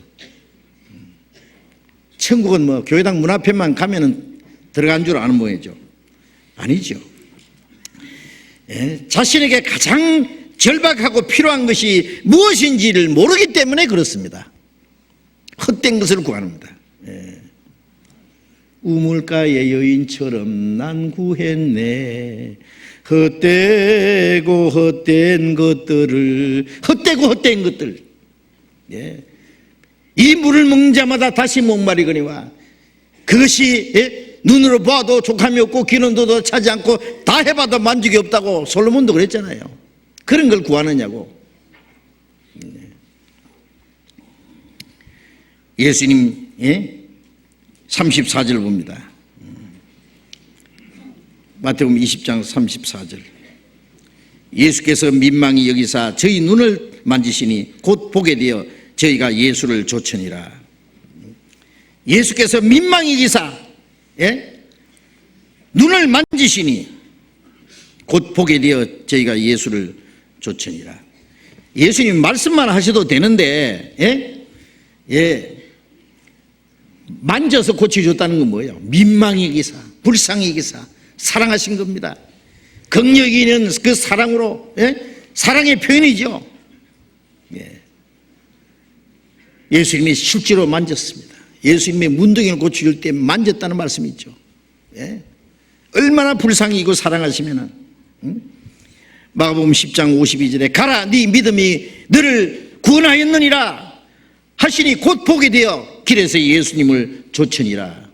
천국은 뭐 교회당 문 앞에만 가면은 들어간 줄 아는 모양이죠. 아니죠. 자신에게 가장 절박하고 필요한 것이 무엇인지를 모르기 때문에 그렇습니다. 헛된 것을 구합니다. 우물가의 여인처럼 난 구했네. 헛되고 헛된 것들. 이 물을 먹는 자마다 다시 목마르거니와 그것이 눈으로 봐도 족함이 없고 귀는 들어도 차지 않고 다 해봐도 만족이 없다고 솔로몬도 그랬잖아요. 그런 걸 구하느냐고. 예수님 34절 봅니다. 마태복음 20장 34절. 예수께서 민망히 여기사 저희 눈을 만지시니 곧 보게 되어 저희가 예수를 좇으니라. 예수께서 민망히 여기사 눈을 만지시니 곧 보게 되어 저희가 예수를 좇으니라. 예수님 말씀만 하셔도 되는데 만져서 고쳐줬다는 건 뭐예요? 민망히 여기사, 불쌍히 여기사 사랑하신 겁니다. 긍휼히 있는 그 사랑으로, 사랑의 표현이죠. 예수님이 실제로 만졌습니다. 예수님의 문둥이를 고쳐줄 때 만졌다는 말씀이 있죠. 예? 얼마나 불쌍히고 사랑하시면은, 응? 마가복음 10장 52절에 가라 네 믿음이 너를 구원하였느니라 하시니 곧 보게 되어 길에서 예수님을 좇으니라.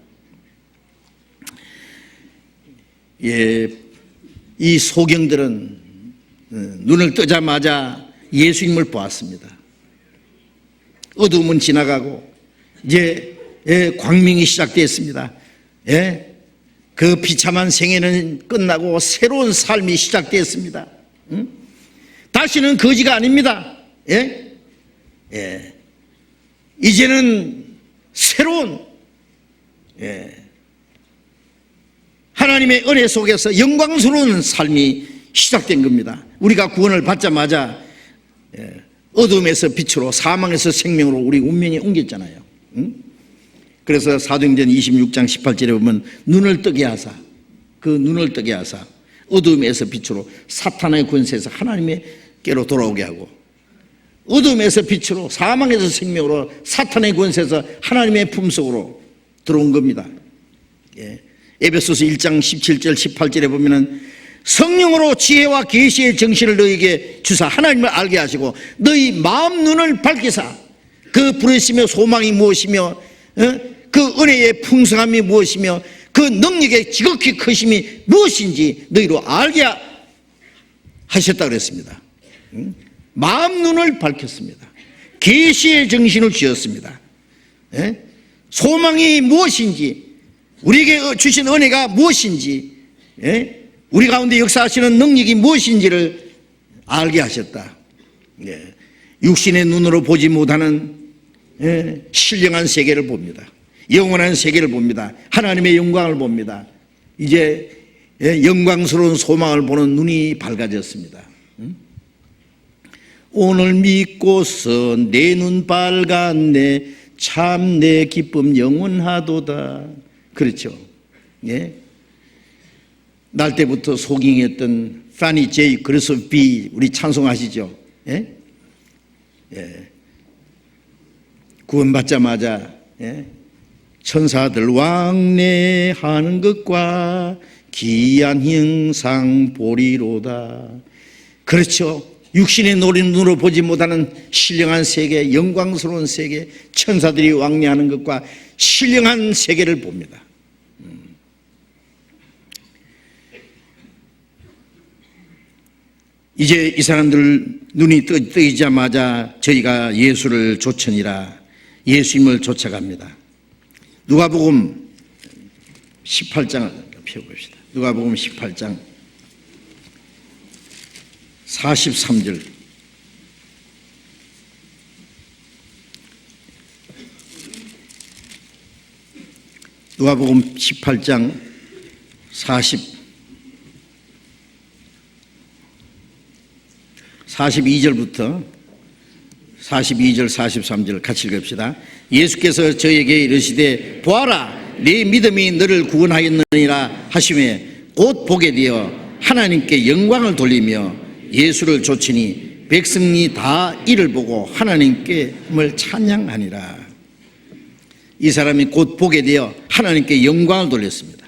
예, 이 소경들은 눈을 뜨자마자 예수님을 보았습니다. 어두움은 지나가고 이제 광명이 시작되었습니다. 예? 그 비참한 생애는 끝나고 새로운 삶이 시작되었습니다. 응? 다시는 거지가 아닙니다. 예? 예. 이제는 새로운 하나님의 은혜 속에서 영광스러운 삶이 시작된 겁니다. 우리가 구원을 받자마자 어둠에서 빛으로, 사망에서 생명으로 우리 운명이 옮겼잖아요. 응? 그래서 사도행전 26장 18절에 보면 눈을 뜨게 하사, 그 눈을 뜨게 하사 어둠에서 빛으로 사탄의 권세에서 하나님께로 돌아오게 하고, 어둠에서 빛으로, 사망에서 생명으로 사탄의 권세에서 하나님의 품속으로 들어온 겁니다. 예. 에베소서 1장 17절 18절에 보면은 성령으로 지혜와 계시의 정신을 너희에게 주사 하나님을 알게 하시고 너희 마음 눈을 밝히사 그 부르심의 소망이 무엇이며 그 은혜의 풍성함이 무엇이며 그 능력의 지극히 크심이 무엇인지 너희로 알게 하셨다 그랬습니다. 마음 눈을 밝혔습니다. 계시의 정신을 주었습니다. 소망이 무엇인지, 우리에게 주신 은혜가 무엇인지, 우리 가운데 역사하시는 능력이 무엇인지를 알게 하셨다. 육신의 눈으로 보지 못하는 신령한 세계를 봅니다. 영원한 세계를 봅니다. 하나님의 영광을 봅니다. 이제 영광스러운 소망을 보는 눈이 밝아졌습니다. 오늘 믿고서 내 눈 밝았네 참 내 기쁨 영원하도다. 그렇죠. 예. 날 때부터 소깅했던 파니 제이 그레소 비 우리 찬송하시죠. 예? 예. 구원받자마자 천사들 왕래하는 것과 기이한 형상 보리로다. 그렇죠. 육신의 눈으로 보지 못하는 신령한 세계, 영광스러운 세계, 천사들이 왕래하는 것과 신령한 세계를 봅니다. 이제 이 사람들 눈이 뜨이자마자 저희가 예수를 좇으니라 예수님을 쫓아갑니다. 누가복음 18장을 펴봅시다. 누가복음 18장 43절. 누가복음 18장 42절부터 42절 43절 같이 읽읍시다. 예수께서 저에게 이르시되 보아라 네 믿음이 너를 구원하였느니라 하시매 곧 보게 되어 하나님께 영광을 돌리며 예수를 좇으니 백성이 다 이를 보고 하나님께를 찬양하니라. 이 사람이 곧 보게 되어 하나님께 영광을 돌렸습니다.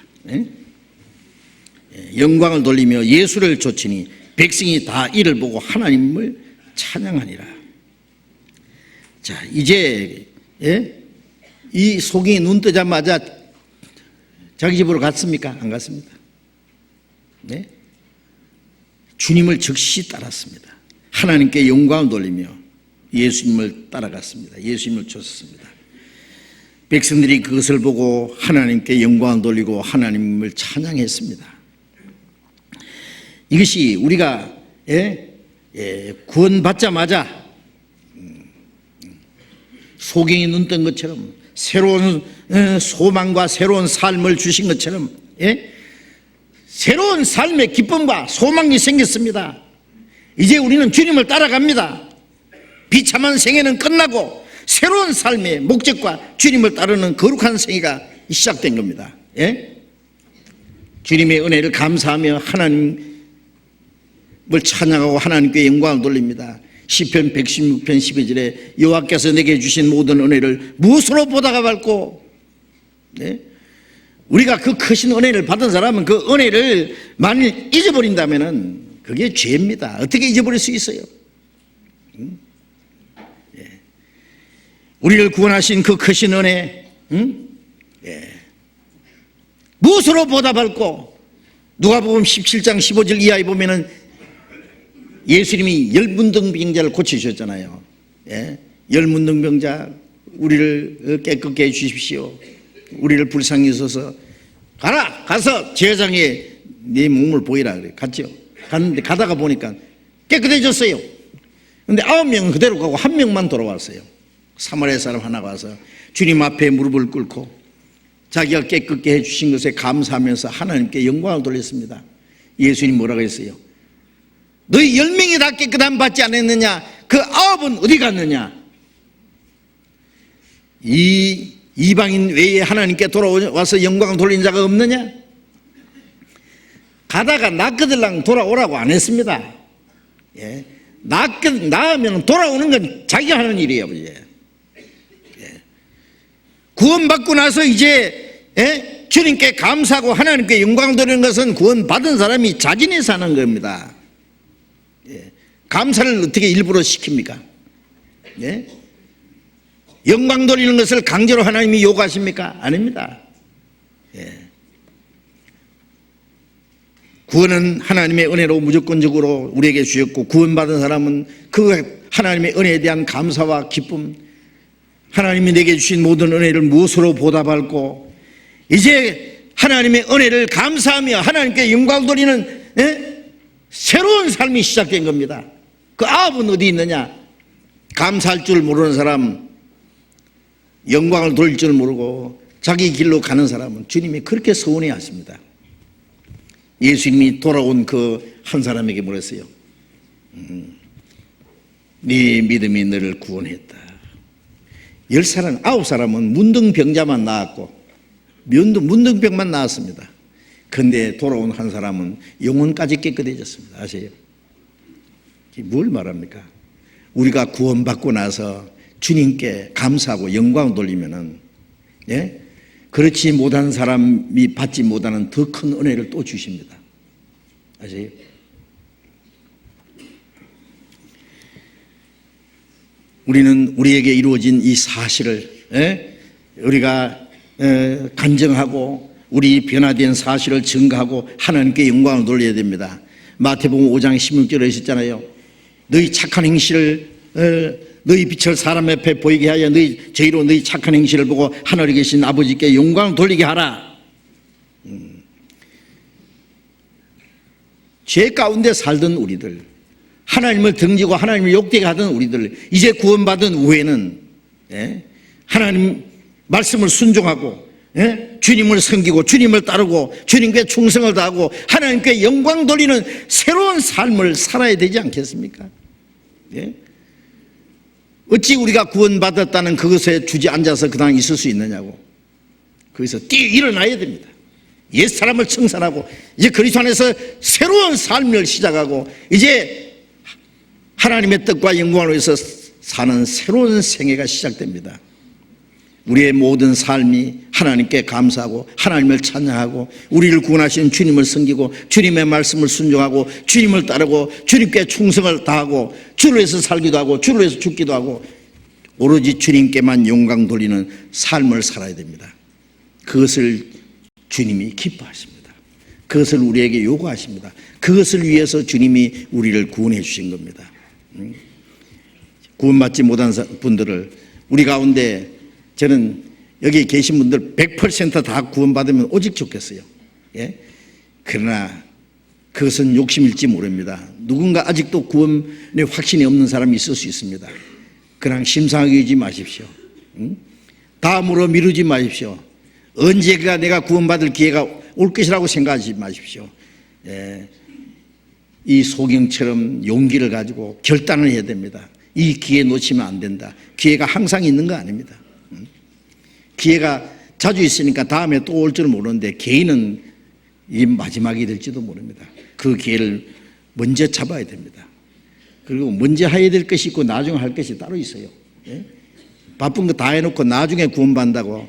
영광을 돌리며 예수를 좇으니 백성이 다 이를 보고 하나님을 찬양하니라. 자, 이제 이 소경이 눈 뜨자마자 자기 집으로 갔습니까? 안 갔습니다. 네? 주님을 즉시 따랐습니다. 하나님께 영광을 돌리며 예수님을 따라갔습니다. 예수님을 쫓았습니다. 백성들이 그것을 보고 하나님께 영광을 돌리고 하나님을 찬양했습니다. 이것이 우리가 구원받자마자 소경이 눈 뜬 것처럼 새로운 소망과 새로운 삶을 주신 것처럼 새로운 삶의 기쁨과 소망이 생겼습니다. 이제 우리는 주님을 따라갑니다. 비참한 생애는 끝나고 새로운 삶의 목적과 주님을 따르는 거룩한 생애가 시작된 겁니다. 주님의 은혜를 감사하며 하나님을 찬양하고 하나님께 영광을 돌립니다. 시편 116편 12절에 여호와께서 내게 주신 모든 은혜를 무엇으로 보다가 밟고 우리가 그 크신 은혜를 받은 사람은 그 은혜를 만일 잊어버린다면은 그게 죄입니다. 어떻게 잊어버릴 수 있어요? 우리를 구원하신 그 크신 은혜, 무엇으로 보답할꼬? 누가복음 17장 15절 이하에 보면은 예수님이 열문둥병자를 고치셨잖아요. 열문둥병자, 우리를 깨끗게 해주십시오. 우리를 불쌍히 여소서. 가라! 가서 제사장에 네 몸을 보이라 그래. 갔죠. 갔는데 가다가 보니까 깨끗해졌어요. 근데 9명은 그대로 가고 1명만 돌아왔어요. 사마리아 사람 하나가 와서 주님 앞에 무릎을 꿇고 자기가 깨끗게 해주신 것에 감사하면서 하나님께 영광을 돌렸습니다. 예수님 뭐라고 했어요? 너희 10명이 다 깨끗함 받지 않았느냐? 그 9은 어디 갔느냐? 이 이방인 외에 하나님께 돌아와서 영광을 돌린 자가 없느냐? 가다가 낫거들랑 돌아오라고 안 했습니다. 나으면 돌아오는 건 자기가 하는 일이에요. 구원받고 나서 이제 주님께 감사하고 하나님께 영광을 돌리는 것은 구원받은 사람이 자진해서 하는 겁니다. 감사를 어떻게 일부러 시킵니까? 영광 돌리는 것을 강제로 하나님이 요구하십니까? 아닙니다. 구원은 하나님의 은혜로 무조건적으로 우리에게 주셨고, 구원받은 사람은 그 하나님의 은혜에 대한 감사와 기쁨, 하나님이 내게 주신 모든 은혜를 무엇으로 보답할꼬? 이제 하나님의 은혜를 감사하며 하나님께 영광 돌리는 새로운 삶이 시작된 겁니다. 그 9은 어디 있느냐? 감사할 줄 모르는 사람, 영광을 돌릴 줄 모르고 자기 길로 가는 사람은 주님이 그렇게 서운해 하십니다. 예수님이 돌아온 그 한 사람에게 물었어요. 네 믿음이 너를 구원했다. 10사람, 9사람은 문둥병자만 나왔고 문둥병만 나왔습니다. 그런데 돌아온 한 사람은 영혼까지 깨끗해졌습니다. 아세요? 뭘 말합니까? 우리가 구원받고 나서 주님께 감사하고 영광 돌리면은, 그렇지 못한 사람이 받지 못하는 더 큰 은혜를 또 주십니다. 아세요? 우리는 우리에게 이루어진 이 사실을 우리가 간증하고 우리 변화된 사실을 증거하고 하나님께 영광을 돌려야 됩니다. 마태복음 5장 16절에 있었잖아요. 너희 착한 행실을 너희 빛을 사람 앞에 보이게 하여 너희 저희로 너희 착한 행실을 보고 하늘에 계신 아버지께 영광을 돌리게 하라. 죄 가운데 살던 우리들, 하나님을 등지고 하나님을 욕되게 하던 우리들, 이제 구원받은 후에는 하나님 말씀을 순종하고 주님을 섬기고 주님을 따르고 주님께 충성을 다하고 하나님께 영광 돌리는 새로운 삶을 살아야 되지 않겠습니까? 어찌 우리가 구원받았다는 그것에 주저앉아서 그냥 있을 수 있느냐고. 거기서 일어나야 됩니다. 옛사람을 청산하고 이제 그리스도 안에서 새로운 삶을 시작하고 이제 하나님의 뜻과 영광을 위해서 사는 새로운 생애가 시작됩니다. 우리의 모든 삶이 하나님께 감사하고 하나님을 찬양하고 우리를 구원하신 주님을 섬기고 주님의 말씀을 순종하고 주님을 따르고 주님께 충성을 다하고 주를 위해서 살기도 하고 주를 위해서 죽기도 하고 오로지 주님께만 영광 돌리는 삶을 살아야 됩니다. 그것을 주님이 기뻐하십니다. 그것을 우리에게 요구하십니다. 그것을 위해서 주님이 우리를 구원해 주신 겁니다. 구원받지 못한 분들을 우리 가운데 저는 여기 계신 분들 100% 다 구원받으면 오직 좋겠어요. 그러나 그것은 욕심일지 모릅니다. 누군가 아직도 구원의 확신이 없는 사람이 있을 수 있습니다. 그냥 심상하게 여기지 마십시오. 다음으로 미루지 마십시오. 언제가 내가 구원받을 기회가 올 것이라고 생각하지 마십시오. 이 소경처럼 용기를 가지고 결단을 해야 됩니다. 이 기회 놓치면 안 된다. 기회가 항상 있는 거 아닙니다. 기회가 자주 있으니까 다음에 또 올 줄 모르는데 개인은 이 마지막이 될지도 모릅니다. 그 기회를 먼저 잡아야 됩니다. 그리고 먼저 해야 될 것이 있고 나중에 할 것이 따로 있어요. 바쁜 거 다 해놓고 나중에 구원받는다고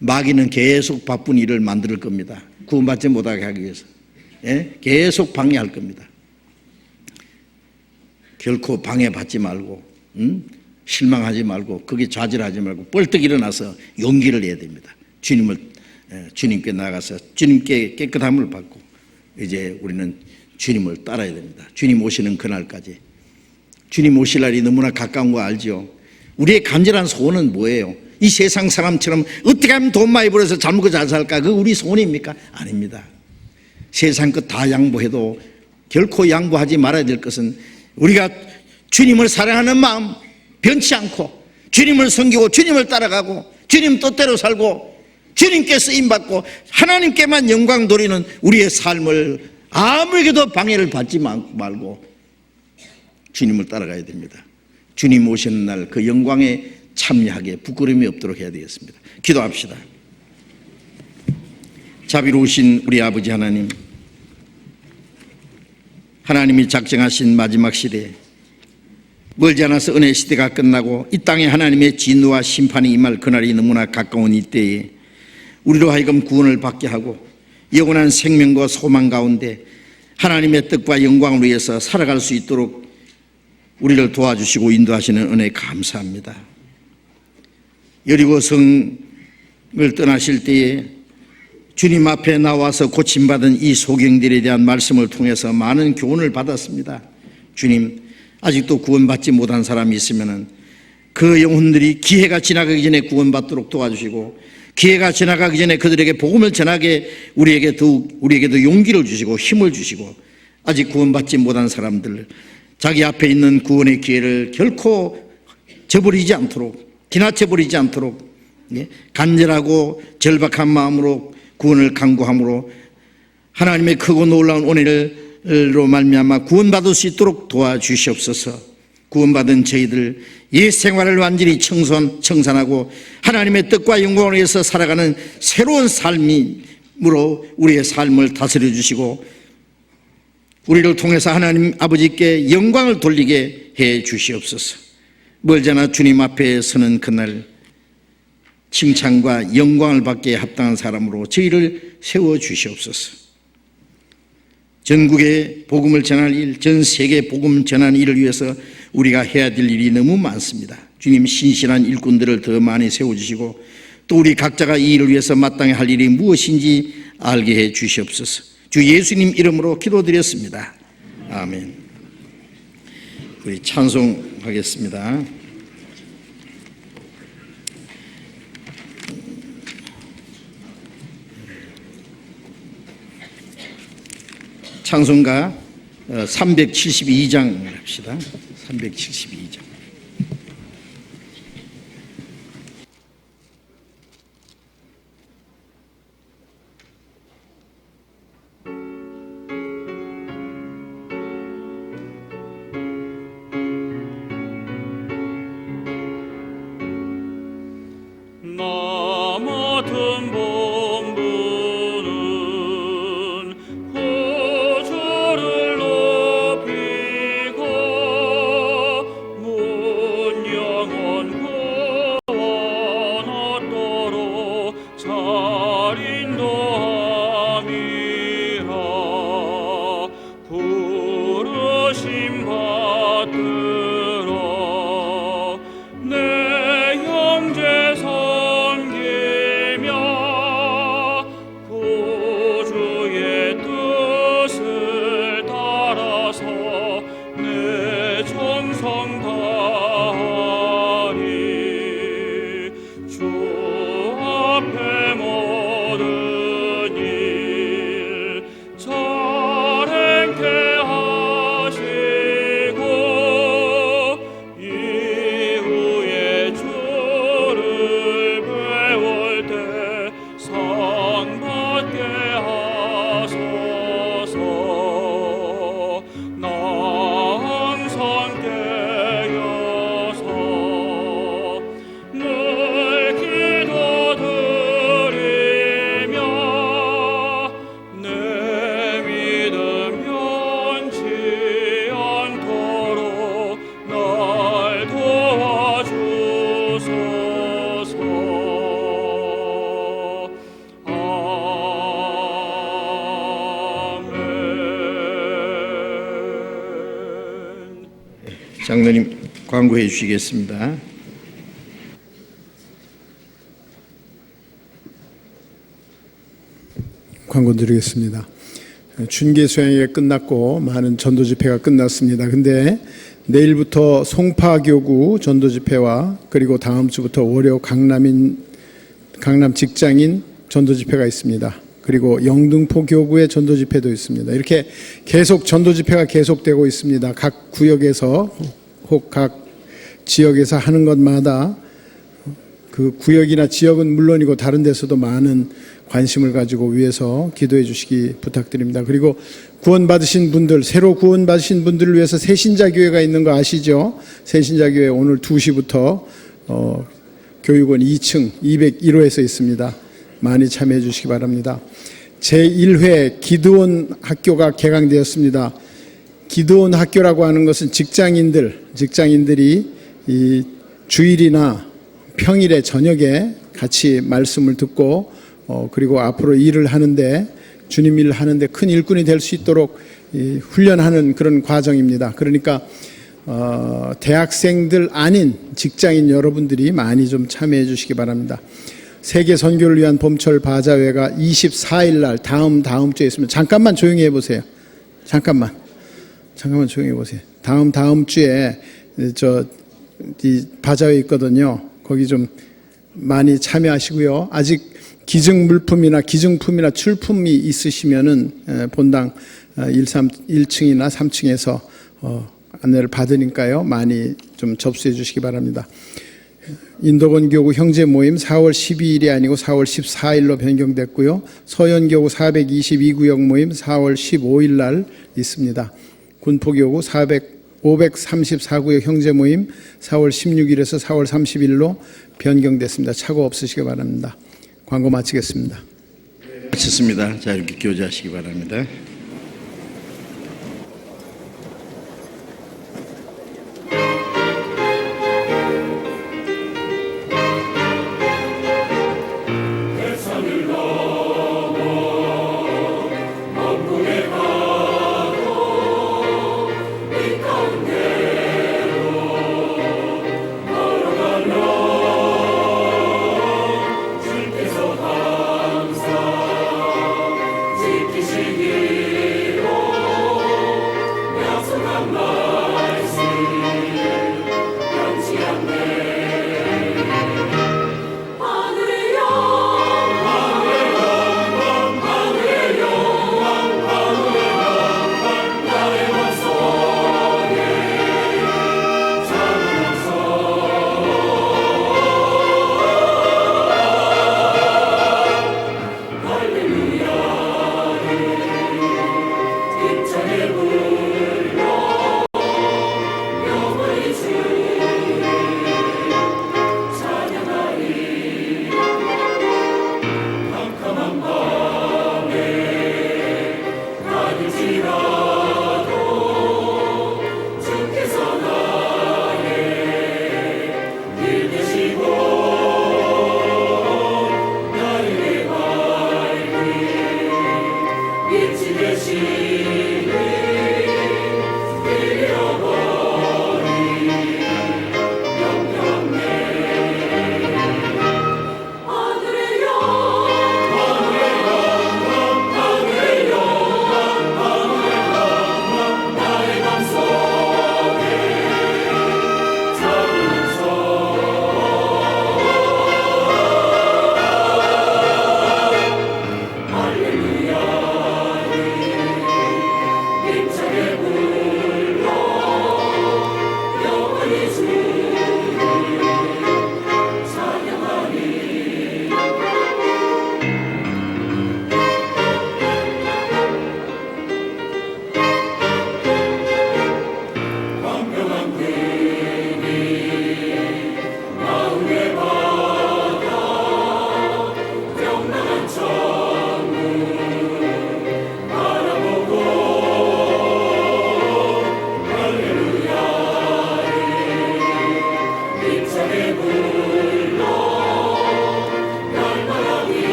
마귀는 계속 바쁜 일을 만들 겁니다. 구원받지 못하게 하기 위해서. 예? 계속 방해할 겁니다. 결코 방해받지 말고, 실망하지 말고, 거기에 좌절하지 말고 뻘떡 일어나서 용기를 내야 됩니다. 주님께 나가서 주님께 깨끗함을 받고 이제 우리는 주님을 따라야 됩니다. 주님 오시는 그날까지. 주님 오실 날이 너무나 가까운 거 알죠? 우리의 간절한 소원은 뭐예요? 이 세상 사람처럼 어떻게 하면 돈 많이 벌어서 잘 먹고 잘 살까? 그 우리 소원입니까? 아닙니다. 세상 것 다 양보해도 결코 양보하지 말아야 될 것은 우리가 주님을 사랑하는 마음 변치 않고 주님을 섬기고 주님을 따라가고 주님 뜻대로 살고 주님께 쓰임받고 하나님께만 영광 돌리는 우리의 삶을 아무에게도 방해를 받지 말고 주님을 따라가야 됩니다. 주님 오시는 날 그 영광에 참여하게 부끄러움이 없도록 해야 되겠습니다. 기도합시다. 자비로우신 우리 아버지 하나님, 하나님이 작정하신 마지막 시대, 멀지 않아서 은혜 시대가 끝나고 이 땅에 하나님의 진노와 심판이 임할 그날이 너무나 가까운 이때에 우리로 하여금 구원을 받게 하고 영원한 생명과 소망 가운데 하나님의 뜻과 영광을 위해서 살아갈 수 있도록 우리를 도와주시고 인도하시는 은혜 감사합니다. 여리고 성을 떠나실 때에 주님 앞에 나와서 고침받은 이 소경들에 대한 말씀을 통해서 많은 교훈을 받았습니다. 주님, 아직도 구원받지 못한 사람이 있으면 그 영혼들이 기회가 지나가기 전에 구원받도록 도와주시고 기회가 지나가기 전에 그들에게 복음을 전하게 우리에게도 용기를 주시고 힘을 주시고 아직 구원받지 못한 사람들 자기 앞에 있는 구원의 기회를 결코 저버리지 않도록 지나쳐버리지 않도록 간절하고 절박한 마음으로 구원을 간구함으로 하나님의 크고 놀라운 은혜로 말미암아 구원받을 수 있도록 도와주시옵소서. 구원받은 저희들 옛 생활을 완전히 청산하고 하나님의 뜻과 영광을 위해서 살아가는 새로운 삶으로 우리의 삶을 다스려 주시고 우리를 통해서 하나님 아버지께 영광을 돌리게 해 주시옵소서. 멀지 않아 주님 앞에 서는 그날 칭찬과 영광을 받기에 합당한 사람으로 저희를 세워 주시옵소서. 전국에 복음을 전할 일, 전 세계 복음 전하는 일을 위해서 우리가 해야 될 일이 너무 많습니다. 주님, 신실한 일꾼들을 더 많이 세워주시고 또 우리 각자가 이 일을 위해서 마땅히 할 일이 무엇인지 알게 해 주시옵소서. 주 예수님 이름으로 기도드렸습니다. 아멘. 우리 찬송하겠습니다. 찬송가 372장 합시다. 372장. 내 형제 섬기며 장로님 광고해 주시겠습니다. 광고 드리겠습니다. 춘계 수양회가 끝났고 많은 전도 집회가 끝났습니다. 근데 내일부터 송파교구 전도 집회와 그리고 다음 주부터 월요 강남 직장인 전도 집회가 있습니다. 그리고 영등포 교구의 전도 집회도 있습니다. 이렇게 계속 전도 집회가 계속되고 있습니다. 각 구역에서 혹 각 지역에서 하는 것마다 그 구역이나 지역은 물론이고 다른 데서도 많은 관심을 가지고 위해서 기도해 주시기 부탁드립니다. 그리고 구원받으신 분들, 새로 구원받으신 분들을 위해서 새신자교회가 있는 거 아시죠? 새신자교회 오늘 2시부터 교육원 2층 201호에서 있습니다. 많이 참여해 주시기 바랍니다. 제1회 기드온 학교가 개강되었습니다. 기드온 학교라고 하는 것은 직장인들이 이 주일이나 평일에 저녁에 같이 말씀을 듣고 그리고 앞으로 일을 하는데 주님 일을 하는데 큰 일꾼이 될 수 있도록 훈련하는 그런 과정입니다. 그러니까 대학생들 아닌 직장인 여러분들이 많이 좀 참여해 주시기 바랍니다. 세계 선교를 위한 봄철 바자회가 24일 날 다음 주에 있습니다. 잠깐만 조용히 해보세요. 잠깐만 조용히 해보세요. 다음 주에 이 바자회 있거든요. 거기 좀 많이 참여하시고요. 아직 기증물품이나 기증품이나 출품이 있으시면은 본당 1층이나 3층에서 안내를 받으니까요. 많이 좀 접수해 주시기 바랍니다. 인도건교구 형제 모임 4월 12일이 아니고 4월 14일로 변경됐고요. 서연교구 422구역 모임 4월 15일 날 있습니다. 군포교구 534구역 형제 모임 4월 16일에서 4월 30일로 변경됐습니다. 착오 없으시기 바랍니다. 광고 마치겠습니다. 마쳤습니다. 자, 이렇게 교제하시기 바랍니다.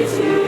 It's you.